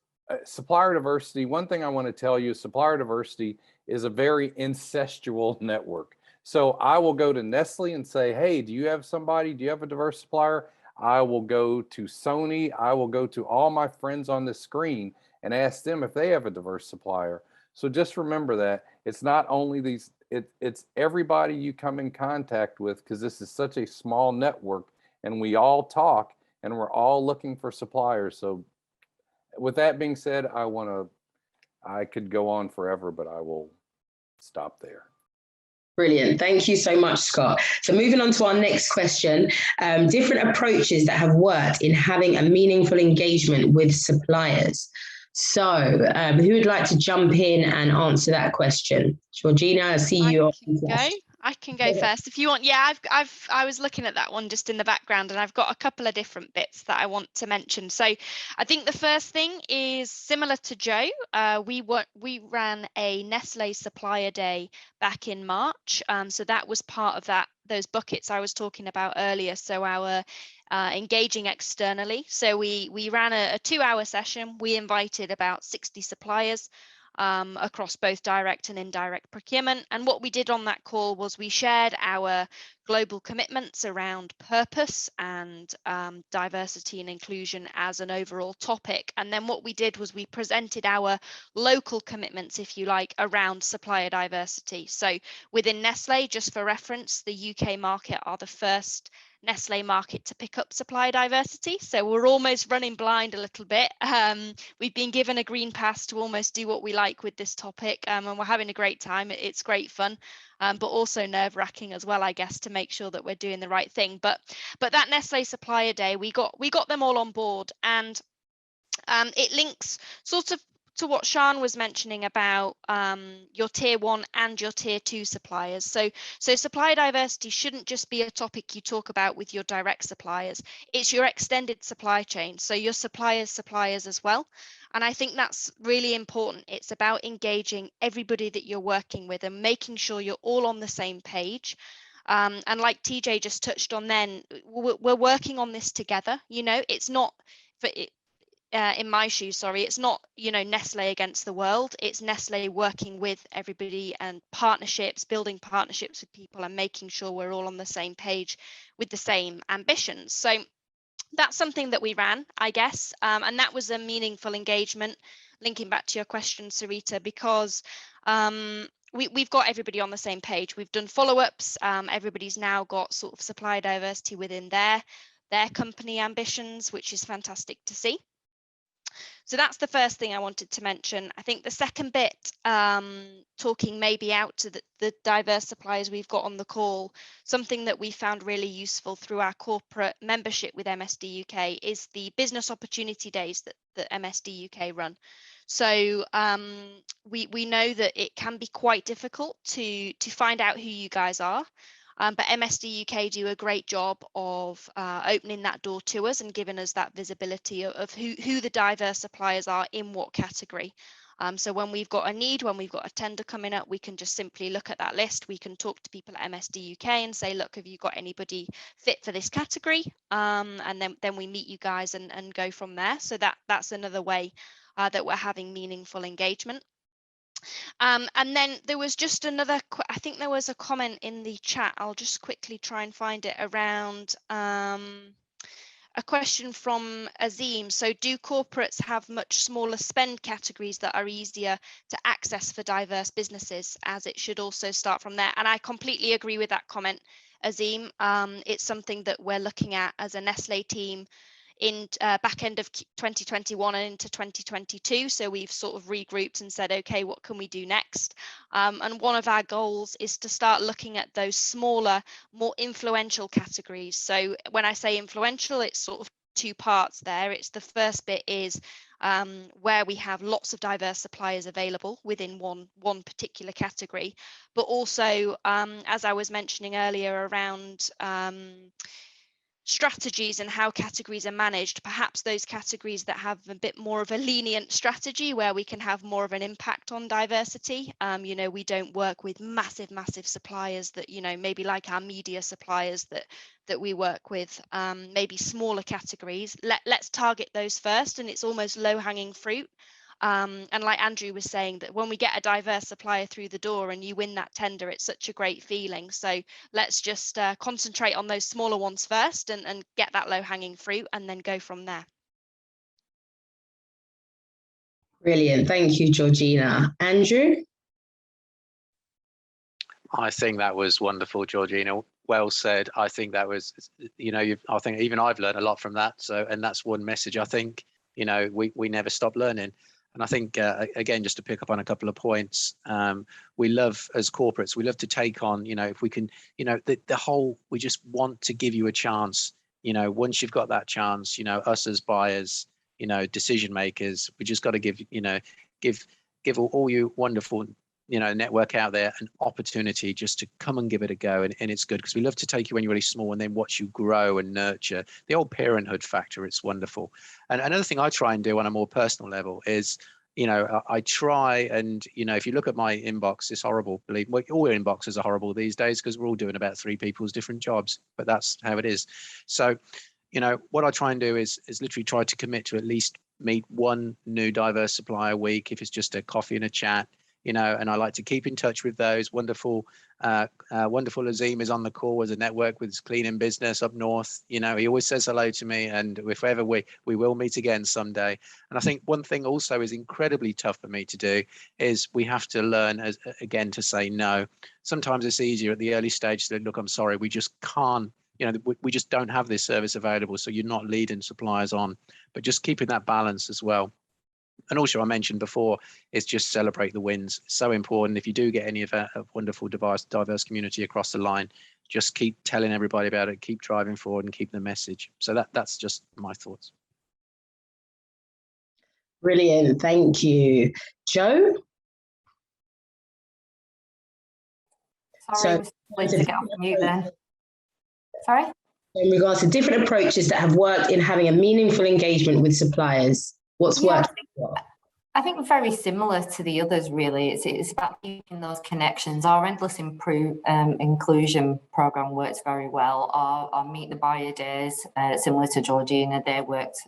supplier diversity, one thing I want to tell you is supplier diversity is a very incestual network. So I will go to Nestle and say, hey, do you have somebody? Do you have a diverse supplier? I will go to Sony. I will go to all my friends on the screen and ask them if they have a diverse supplier. So just remember that it's not only these, it's everybody you come in contact with, because this is such a small network and we all talk and we're all looking for suppliers. So with that being said, I could go on forever, but I will stop there. Brilliant. Thank you so much, Scott. So moving on to our next question, different approaches that have worked in having a meaningful engagement with suppliers. So who would like to jump in and answer that question? Georgina, I see you. I can go first if you want. Yeah, I was looking at that one just in the background, and I've got a couple of different bits that I want to mention. So I think the first thing is similar to Joe. We ran a Nestle Supplier Day back in March. So that was part of those buckets I was talking about earlier. So our engaging externally. So we ran a 2-hour session. We invited about 60 suppliers across both direct and indirect procurement. And what we did on that call was we shared our global commitments around purpose and diversity and inclusion as an overall topic. And then what we did was we presented our local commitments, if you like, around supplier diversity. So within Nestle, just for reference, the UK market are the first Nestle market to pick up supply diversity. So we're almost running blind a little bit. We've been given a green pass to almost do what we like with this topic, and we're having a great time. It's great fun, but also nerve-wracking as well, I guess, to make sure that we're doing the right thing. But that Nestle Supplier Day, we got them all on board, and it links sort of to what Sian was mentioning about your tier 1 and your tier 2 suppliers. So supplier diversity shouldn't just be a topic you talk about with your direct suppliers. It's your extended supply chain, so your suppliers as well. And I think that's really important. It's about engaging everybody that you're working with and making sure you're all on the same page. And like TJ just touched on then, we're working on this together. You know, it's not for it. In my shoes, sorry, it's not, you know, Nestle against the world. It's Nestle working with everybody and partnerships, building partnerships with people and making sure we're all on the same page with the same ambitions. So that's something that we ran, I guess, and that was a meaningful engagement, linking back to your question, Sarita, because we've got everybody on the same page. We've done follow-ups. Everybody's now got sort of supply diversity within their company ambitions, which is fantastic to see. So that's the first thing I wanted to mention. I think the second bit, talking maybe out to the diverse suppliers we've got on the call, something that we found really useful through our corporate membership with MSDUK is the business opportunity days that MSDUK run. So we know that it can be quite difficult to find out who you guys are. But MSDUK do a great job of opening that door to us and giving us that visibility of who the diverse suppliers are in what category. So when we've got a need, when we've got a tender coming up, we can just simply look at that list. We can talk to people at MSDUK and say, look, have you got anybody fit for this category? And then we meet you guys and go from there. So that's another way that we're having meaningful engagement. And then there was just another, I think there was a comment in the chat. I'll just quickly try and find it around a question from Azim. So do corporates have much smaller spend categories that are easier to access for diverse businesses, as it should also start from there? And I completely agree with that comment, Azim. It's something that we're looking at as a Nestle team in back end of 2021 and into 2022. So we've sort of regrouped and said, okay, what can we do next? And one of our goals is to start looking at those smaller, more influential categories. So when I say influential, it's sort of two parts there. It's the first bit is where we have lots of diverse suppliers available within one particular category, but also, as I was mentioning earlier, around strategies and how categories are managed, perhaps those categories that have a bit more of a lenient strategy where we can have more of an impact on diversity. You know, we don't work with massive suppliers that, you know, maybe like our media suppliers that we work with, maybe smaller categories. Let's target those first, and it's almost low-hanging fruit. And like Andrew was saying, that when we get a diverse supplier through the door and you win that tender, it's such a great feeling. So let's just concentrate on those smaller ones first and get that low-hanging fruit and then go from there. Brilliant. Thank you, Georgina. Andrew? I think that was wonderful, Georgina. Well said. I think that was, you know, I think even I've learned a lot from that. So, and that's one message. I think, you know, we never stop learning. And I think, again, just to pick up on a couple of points, we love, as corporates, we love to take on, you know, if we can, you know, the whole, we just want to give you a chance. You know, once you've got that chance, you know, us as buyers, you know, decision makers, we just got to give, you know, give all you wonderful, you know, network out there an opportunity just to come and give it a go. And it's good because we love to take you when you're really small and then watch you grow and nurture. The old parenthood factor, it's wonderful. And another thing I try and do on a more personal level is, you know, I try and, you know, if you look at my inbox, it's horrible. Believe me, all inboxes are horrible these days because we're all doing about 3 people's different jobs, but that's how it is. So, you know, what I try and do is literally try to commit to at least meet one new diverse supplier a week, if it's just a coffee and a chat. You know, and I like to keep in touch with those. Wonderful Azim is on the call as a network with his cleaning business up north. You know, he always says hello to me, and if ever we will meet again someday. And I think one thing also is incredibly tough for me to do is we have to learn again to say no. Sometimes it's easier at the early stage to look, I'm sorry, we just can't you know, we just don't have this service available, so you're not leading suppliers on, but just keeping that balance as well. And also, I mentioned before, is just celebrate the wins. So important. If you do get any of a wonderful diverse community across the line, just keep telling everybody about it, keep driving forward and keep the message. So that's just my thoughts. Brilliant, thank you. Jo? Sorry, to get off mute then. Sorry? In regards to different approaches that have worked in having a meaningful engagement with suppliers, what's worked? I think very similar to the others, really. It's about keeping those connections. Our Endless Inclusion programme works very well. Our Meet the Buyer days, similar to Georgina, they worked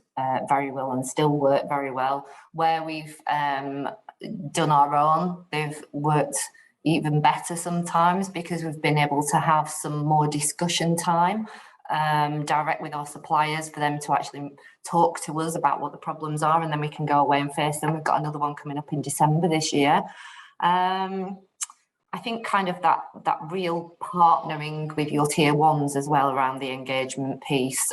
very well and still work very well. Where we've done our own, they've worked even better sometimes, because we've been able to have some more discussion time direct with our suppliers for them to actually talk to us about what the problems are, and then we can go away and face them. We've got another one coming up in December this year. I think kind of that real partnering with your tier ones as well around the engagement piece,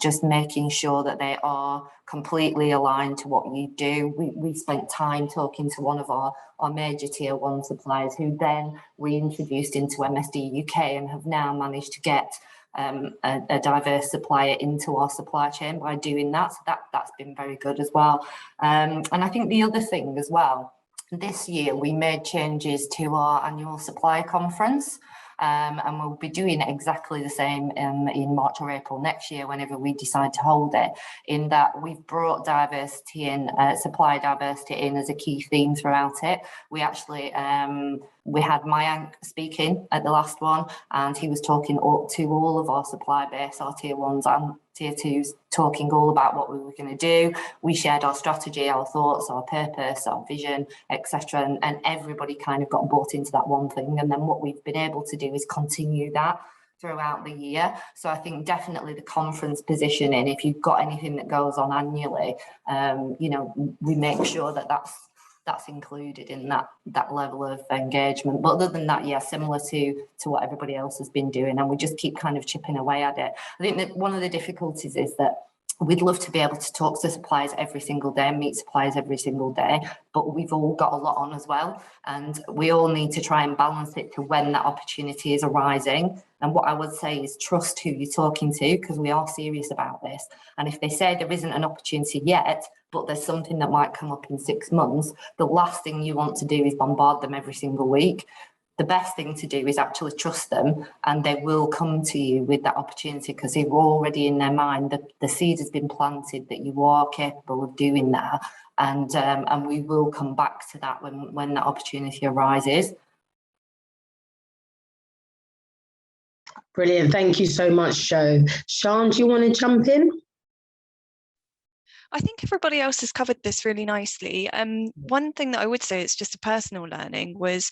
just making sure that they are completely aligned to what you do. We spent time talking to one of our major tier one suppliers, who then we introduced into MSDUK and have now managed to get a diverse supplier into our supply chain by doing that. So that's been very good as well. And I think the other thing as well, this year we made changes to our annual supplier conference, and we'll be doing exactly the same in March or April next year, whenever we decide to hold it, in that we've brought diversity in, supplier diversity in as a key theme throughout it. We actually we had Mayank speaking at the last one, and he was talking to all of our supply base, our tier ones and tier twos, talking all about what we were going to do. We shared our strategy, our thoughts, our purpose, our vision, etc., and everybody kind of got bought into that one thing. And then what we've been able to do is continue that throughout the year. So I think definitely the conference positioning, if you've got anything that goes on annually, you know, we make sure that that's included in that level of engagement. But other than that, yeah, similar to what everybody else has been doing, and we just keep kind of chipping away at it. I think that one of the difficulties is that we'd love to be able to talk to suppliers every single day and meet suppliers every single day, but we've all got a lot on as well, and we all need to try and balance it to when that opportunity is arising. And what I would say is trust who you're talking to, because we are serious about this. And if they say there isn't an opportunity yet, but there's something that might come up in 6 months, the last thing you want to do is bombard them every single week. The best thing to do is actually trust them, and they will come to you with that opportunity, because they've already in their mind that the seed has been planted, that you are capable of doing that, and we will come back to that when that opportunity arises. Brilliant, thank you so much, Jo. Sian, do you want to jump in? I think everybody else has covered this really nicely. One thing that I would say, it's just a personal learning, was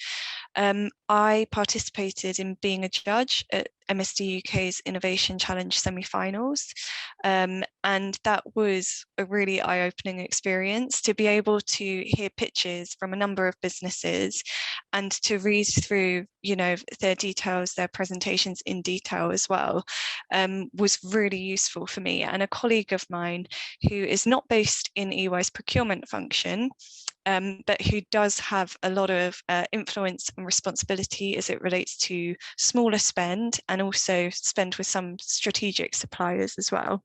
I participated in being a judge at MSDUK's Innovation Challenge semi-finals, and that was a really eye-opening experience, to be able to hear pitches from a number of businesses and to read through, you know, their details, their presentations in detail as well, was really useful for me. And a colleague of mine who is not based in EY's procurement function, but who does have a lot of influence and responsibility as it relates to smaller spend, and also spend with some strategic suppliers as well.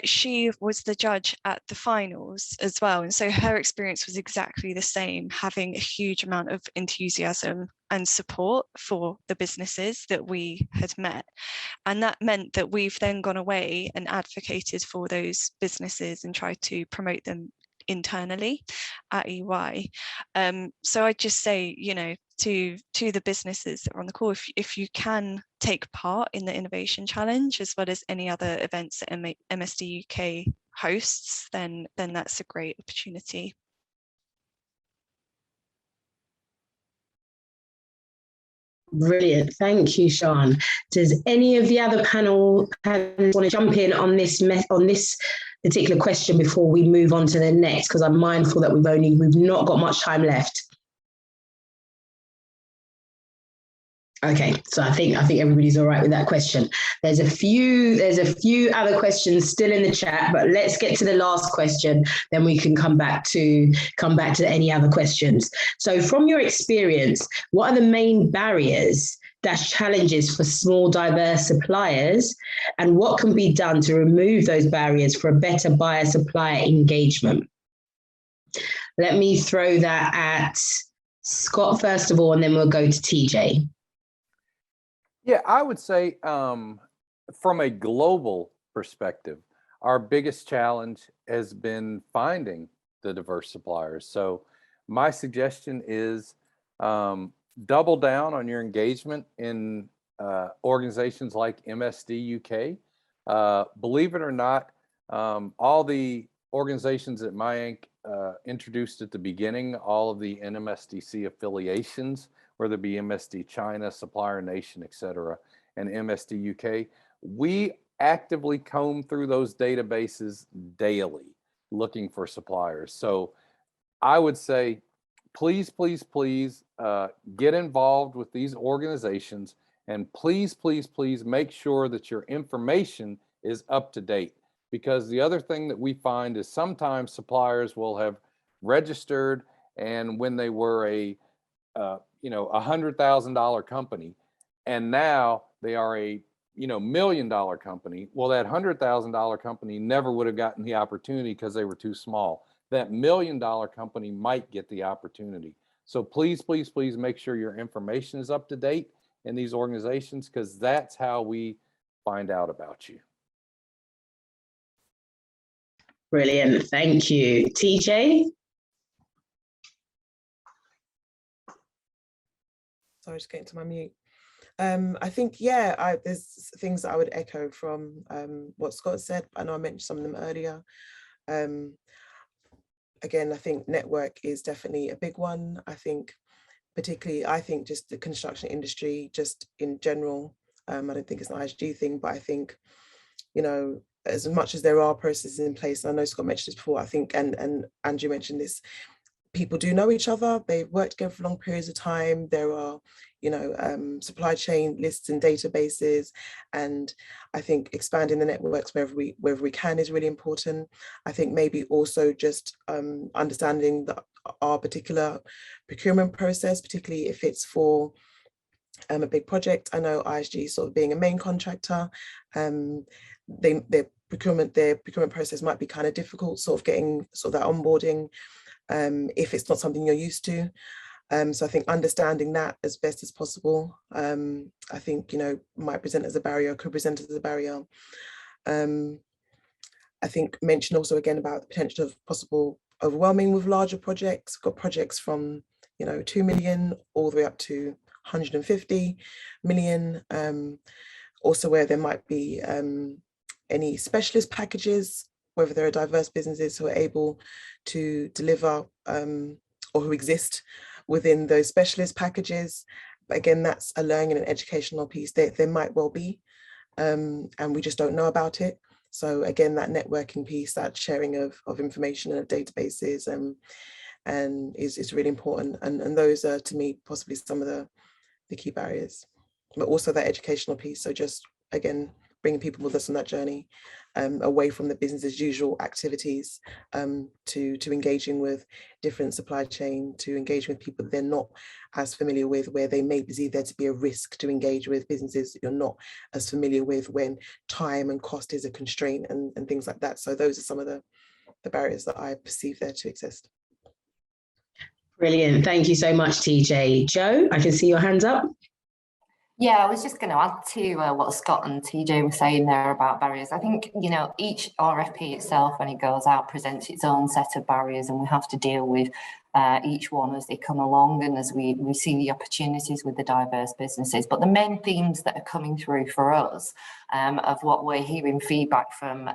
She was the judge at the finals as well, and so her experience was exactly the same, having a huge amount of enthusiasm and support for the businesses that we had met. And that meant that we've then gone away and advocated for those businesses and tried to promote them internally at EY. So I'd just say, you know, to the businesses that are on the call, if you can take part in the Innovation Challenge as well as any other events that MSDUK hosts, then that's a great opportunity. Brilliant, thank you, Sian. Does any of the other panel want to jump in on this particular question before we move on to the next? Because I'm mindful that we've not got much time left. Okay, so I think everybody's all right with that question. There's a few other questions still in the chat, but let's get to the last question. Then we can come back to any other questions. So, from your experience, what are the main barriers / challenges for small, diverse suppliers, and what can be done to remove those barriers for a better buyer-supplier engagement? Let me throw that at Scott first of all, and then we'll go to TJ. Yeah, I would say from a global perspective, our biggest challenge has been finding the diverse suppliers. So my suggestion is double down on your engagement in organizations like MSDUK. Believe it or not, all the organizations that my Inc. Introduced at the beginning, all of the NMSDC affiliations, whether it be MSD China, Supplier Nation, et cetera, and MSD UK, we actively comb through those databases daily looking for suppliers. So I would say, please, please, please get involved with these organizations, and please, please, please make sure that your information is up to date. Because the other thing that we find is sometimes suppliers will have registered, and when they were a $100,000 company, and now they are a $1 million company. Well, that $100,000 company never would have gotten the opportunity because they were too small. That $1 million company might get the opportunity. So please, please, please make sure your information is up to date in these organizations, because that's how we find out about you. Brilliant, thank you. TJ? Sorry, just getting to my mute. I think, yeah, there's things that I would echo from what Scott said. I know I mentioned some of them earlier. Again, I think network is definitely a big one. I think particularly, just the construction industry, just in general, I don't think it's an ISG thing, but I think, as much as there are processes in place, and I know Scott mentioned this before, I think, and Andrew mentioned this, people do know each other. They've worked together for long periods of time. There are, supply chain lists and databases. And I think expanding the networks wherever we can is really important. I think maybe also just understanding our particular procurement process, particularly if it's for a big project. I know ISG sort of being a main contractor, their procurement process might be kind of difficult, sort of getting that onboarding if it's not something you're used to. So I think understanding that as best as possible, I think, might present as a barrier, could present as a barrier. I think mention also again about the potential of possible overwhelming with larger projects. We've got projects from, 2 million all the way up to 150 million. Also where there might be any specialist packages, whether there are diverse businesses who are able to deliver or who exist within those specialist packages. But again, that's a learning and an educational piece. There might well be, and we just don't know about it. So again, that networking piece, that sharing of information and of databases and is really important. And those are, to me, possibly some of the key barriers, but also that educational piece. So just, again, bringing people with us on that journey, away from the business as usual activities, to engaging with different supply chain, to engage with people they're not as familiar with, where they may perceive there to be a risk, to engage with businesses that you're not as familiar with when time and cost is a constraint and things like that. So those are some of the barriers that I perceive there to exist. Brilliant, thank you so much, TJ. Joe, I can see your hands up. Yeah, I was just going to add to what Scott and TJ were saying there about barriers. I think, each RFP itself, when it goes out, presents its own set of barriers, and we have to deal with each one as they come along and as we see the opportunities with the diverse businesses. But the main themes that are coming through for us of what we're hearing feedback from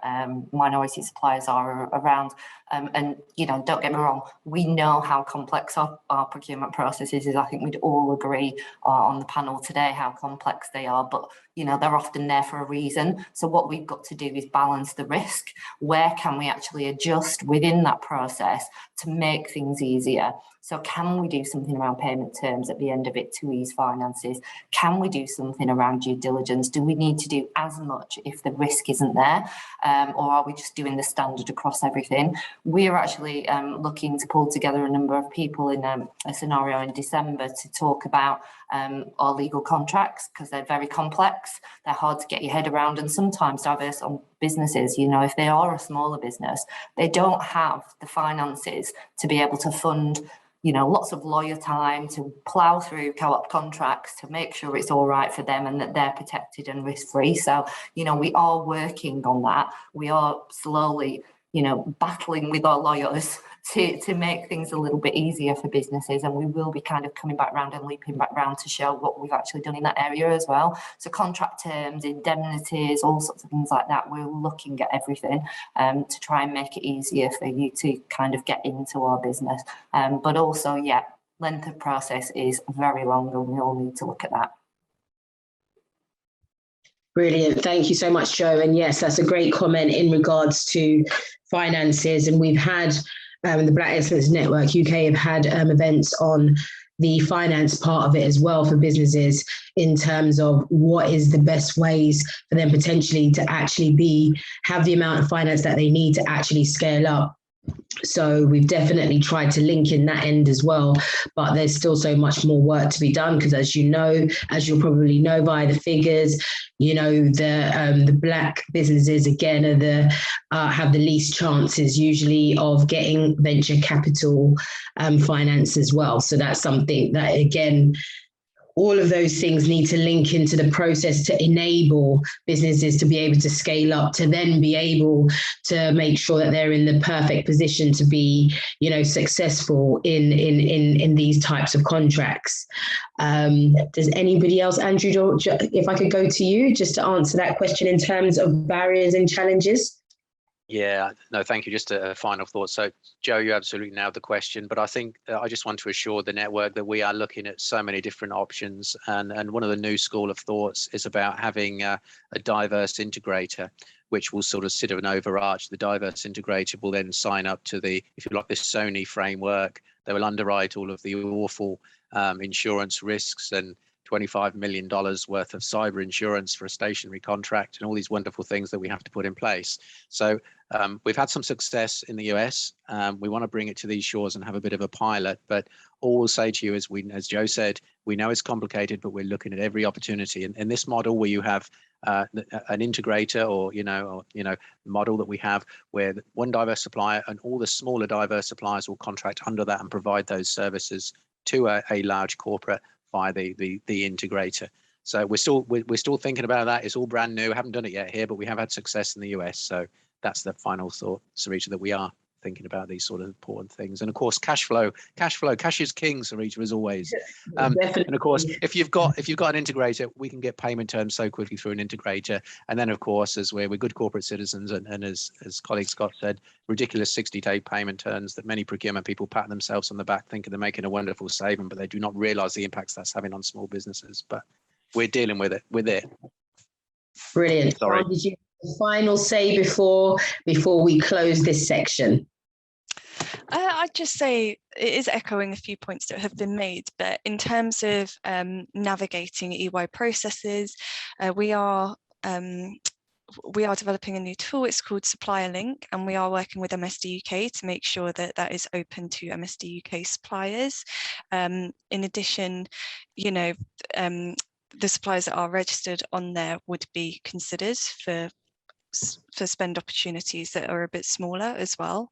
minority suppliers are around, and don't get me wrong, we know how complex our procurement processes is. I think we'd all agree on the panel today how complex they are, but they're often there for a reason. So what we've got to do is balance the risk. Where can we actually adjust within that process to make things easier? So can we do something around payment terms at the end of it to ease finances? Can we do something around due diligence? Do we need to do as much if the risk isn't there? Or are we just doing the standard across everything? We're actually looking to pull together a number of people in a scenario in December to talk about our legal contracts, because they're very complex. They're hard to get your head around, and sometimes diverse on businesses, you know, if they are a smaller business, they don't have the finances to be able to fund, you know, lots of lawyer time to plow through co-op contracts to make sure it's all right for them and that they're protected and risk-free. So, you know, we are working on that. We are slowly, you know, battling with our lawyers to make things a little bit easier for businesses, and we will be kind of coming back round and leaping back round to show what we've actually done in that area as well. So contract terms, indemnities, all sorts of things like that, we're looking at everything to try and make it easier for you to kind of get into our business. But also, yeah, length of process is very long, and we all need to look at that. Brilliant. Thank you so much, Jo. And yes, that's a great comment in regards to finances. And we've had the Black Excellence Network UK have had events on the finance part of it as well for businesses, in terms of what is the best ways for them potentially to actually have the amount of finance that they need to actually scale up. So we've definitely tried to link in that end as well, but there's still so much more work to be done, because as you know, as you'll probably know by the figures, you know, the Black businesses again are have the least chances usually of getting venture capital finance as well. So that's something that, again, all of those things need to link into the process to enable businesses to be able to scale up, to then be able to make sure that they're in the perfect position to be, you know, successful in these types of contracts. Does anybody else, Andrew, if I could go to you just to answer that question in terms of barriers and challenges? Yeah, no, thank you. Just a final thought. So, Jo, you absolutely nailed the question, but I think I just want to assure the network that we are looking at so many different options. And one of the new school of thoughts is about having a diverse integrator, which will sort of sit and overarch. The diverse integrator will then sign up to the, if you like, this Sony framework. They will underwrite all of the awful insurance risks and $25 million worth of cyber insurance for a stationary contract and all these wonderful things that we have to put in place. So we've had some success in the US. We want to bring it to these shores and have a bit of a pilot. But all we'll say to you is, as Jo said, we know it's complicated, but we're looking at every opportunity. And in this model where you have an integrator or model that we have where one diverse supplier and all the smaller diverse suppliers will contract under that and provide those services to a large corporate via the integrator. So we're still thinking about that. It's all brand new. I haven't done it yet here, but we have had success in the US. So that's the final thought, Sarita, that we are thinking about these sort of important things. And of course, cash flow, cash is king, Sarita, as always. And of course, if you've got an integrator, we can get payment terms so quickly through an integrator. And then of course, as we're good corporate citizens, and as colleague Scott said, ridiculous 60-day payment terms that many procurement people pat themselves on the back thinking they're making a wonderful saving, but they do not realize the impacts that's having on small businesses. But we're dealing with it. We're there. Brilliant. Sorry. Did you have a final say before we close this section? I'd just say it is echoing a few points that have been made, but in terms of navigating EY processes, we are developing a new tool. It's called Supplier Link, and we are working with MSDUK to make sure that that is open to MSDUK suppliers. In addition, the suppliers that are registered on there would be considered for spend opportunities that are a bit smaller as well.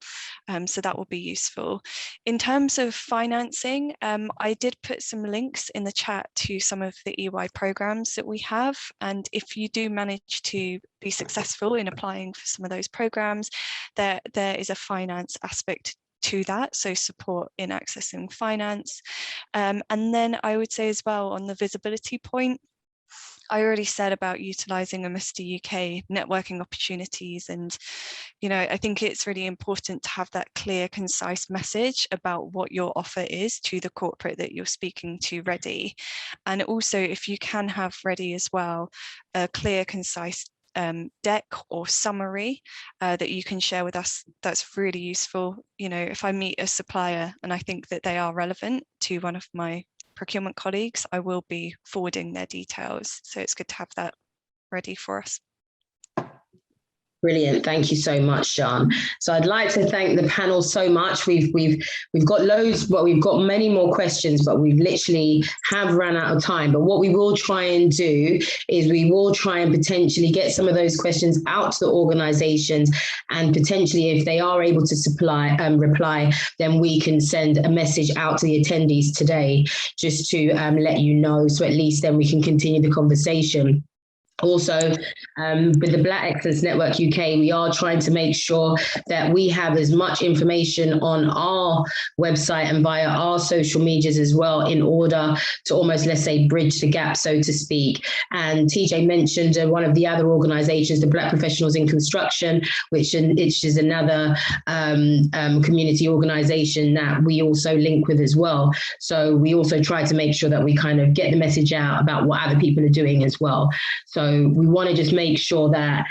So that will be useful. In terms of financing, I did put some links in the chat to some of the EY programs that we have. And if you do manage to be successful in applying for some of those programs, there is a finance aspect to that, so support in accessing finance. And then I would say as well, on the visibility point, I already said about utilising MSDUK networking opportunities, and I think it's really important to have that clear, concise message about what your offer is to the corporate that you're speaking to ready. And also, if you can have ready as well a clear, concise deck or summary that you can share with us, that's really useful. You know, if I meet a supplier and I think that they are relevant to one of my procurement colleagues, I will be forwarding their details. So it's good to have that ready for us. Brilliant. Thank you so much, Sean. So I'd like to thank the panel so much. We've got loads, well, we've got many more questions, but we've literally have run out of time. But what we will try and do is we will try and potentially get some of those questions out to the organizations, and potentially if they are able to reply, then we can send a message out to the attendees today just to let you know. So at least then we can continue the conversation. Also, with the Black Excellence Network UK, we are trying to make sure that we have as much information on our website and via our social medias as well, in order to almost, let's say, bridge the gap, so to speak. And TJ mentioned one of the other organisations, the Black Professionals in Construction, which is another community organisation that we also link with as well. So we also try to make sure that we kind of get the message out about what other people are doing as well. So we want to just make sure that,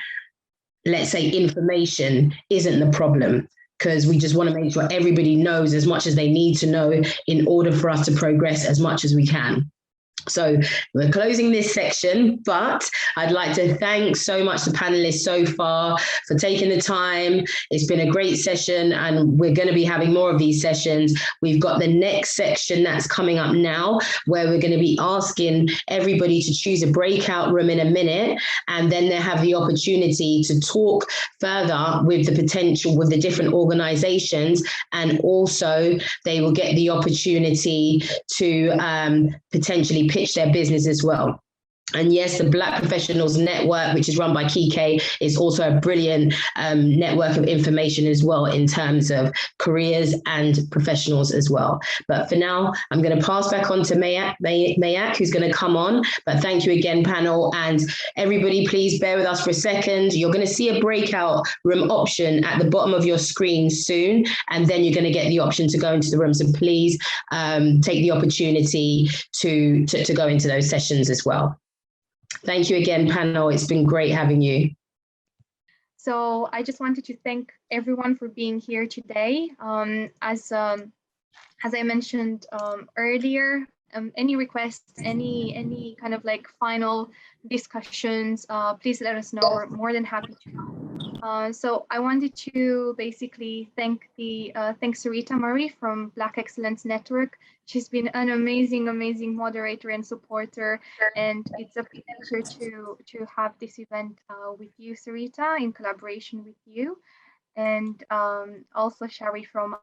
let's say, information isn't the problem, because we just want to make sure everybody knows as much as they need to know in order for us to progress as much as we can. So we're closing this section, but I'd like to thank so much the panelists so far for taking the time. It's been a great session, and we're going to be having more of these sessions. We've got the next section that's coming up now, where we're going to be asking everybody to choose a breakout room in a minute, and then they have the opportunity to talk further with the different organizations, and also they will get the opportunity to potentially pitch their business as well. And yes, the Black Professionals Network, which is run by Kike, is also a brilliant network of information as well in terms of careers and professionals as well. But for now, I'm going to pass back on to Mayak, who's going to come on. But thank you again, panel. And everybody, please bear with us for a second. You're going to see a breakout room option at the bottom of your screen soon, and then you're going to get the option to go into the room. So please take the opportunity to go into those sessions as well. Thank you again, panel. It's been great having you. So I just wanted to thank everyone for being here today. As I mentioned earlier, any requests, any kind of like final discussions, please let us know. We're more than happy to. So I wanted to basically thank Sarita Murray from Black Excellence Network. She's been an amazing moderator and supporter, and it's a pleasure to have this event with you, Sarita, in collaboration with you. And also Shari from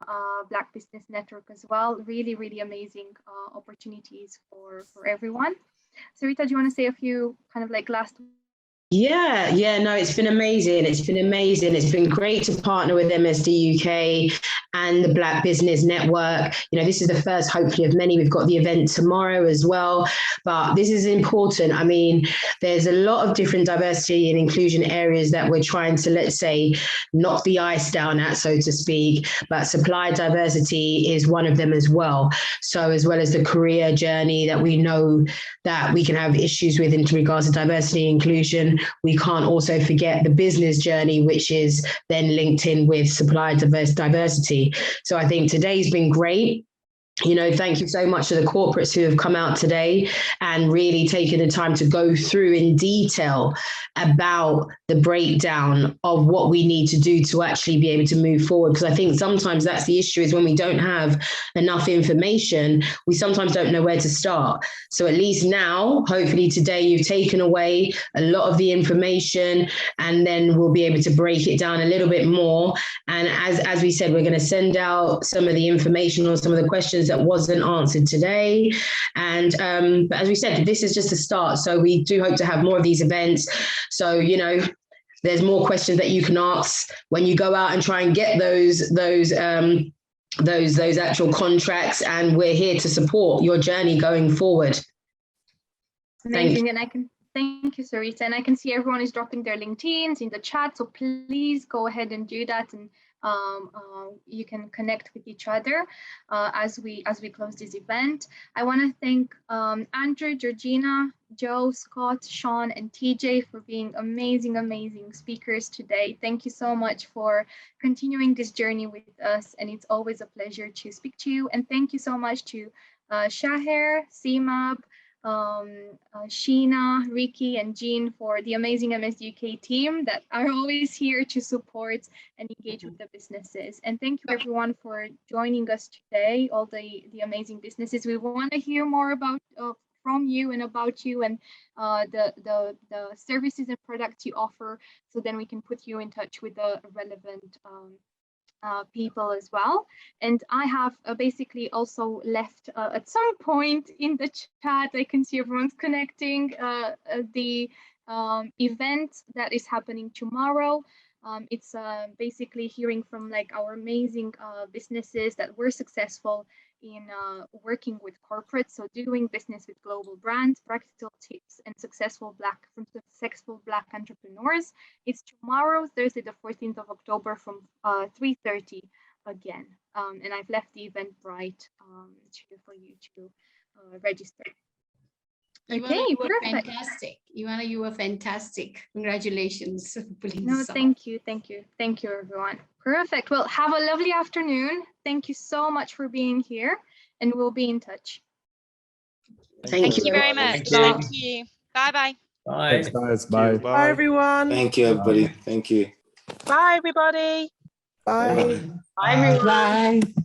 Black Business Network as well. Really amazing opportunities for everyone. Sarita, do you want to say a few kind of like last? Yeah, no, it's been amazing. It's been great to partner with MSDUK and the Black Business Network. You know, this is the first, hopefully, of many. We've got the event tomorrow as well, but this is important. I mean, there's a lot of different diversity and inclusion areas that we're trying to, let's say, knock the ice down at, so to speak, but supply diversity is one of them as well. So as well as the career journey that we know that we can have issues with in regards to diversity and inclusion, we can't also forget the business journey, which is then linked in with supply diversity. So I think today's been great. You know, thank you so much to the corporates who have come out today and really taken the time to go through in detail about the breakdown of what we need to do to actually be able to move forward. Because I think sometimes that's the issue, is when we don't have enough information, we sometimes don't know where to start. So at least now, hopefully today, you've taken away a lot of the information, and then we'll be able to break it down a little bit more. And as we said, we're going to send out some of the information or some of the questions that wasn't answered today. And but as we said, this is just a start. So we do hope to have more of these events. So, you know, there's more questions that you can ask when you go out and try and get those actual contracts. And we're here to support your journey going forward. Amazing. And I can thank you, Sarita. And I can see everyone is dropping their LinkedIns in the chat. So please go ahead and do that. And you can connect with each other as we close this event. I want to thank Andrew, Georgina, Joe, Scott, Sean, and TJ for being amazing, amazing speakers today. Thank you so much for continuing this journey with us, and it's always a pleasure to speak to you. And thank you so much to Shaher, CMAB, Sheena, Ricky, and Jean for the amazing MSDUK team that are always here to support and engage with the businesses. And thank you everyone for joining us today, all the amazing businesses. We want to hear more about from you and about you and the services and products you offer, so then we can put you in touch with the relevant people as well. And I have basically also left at some point in the chat, I can see everyone's connecting, the event that is happening tomorrow. It's basically hearing from like our amazing businesses that were successful in working with corporates, so doing business with global brands, practical tips, and successful Black entrepreneurs. It's tomorrow, Thursday, the 14th of October from 3:30 again. And I've left the Eventbrite for you to register. Okay, perfect. Fantastic. Ivana, you were fantastic. Congratulations. No, thank you, everyone. Perfect. Well, have a lovely afternoon. Thank you so much for being here, and we'll be in touch. Thank you very much. Thank you. Bye-bye. Bye. Thanks, guys. Bye. Bye, everyone. Thank you, everybody. Thank you. Bye, everybody. Bye. Bye, everyone. Bye.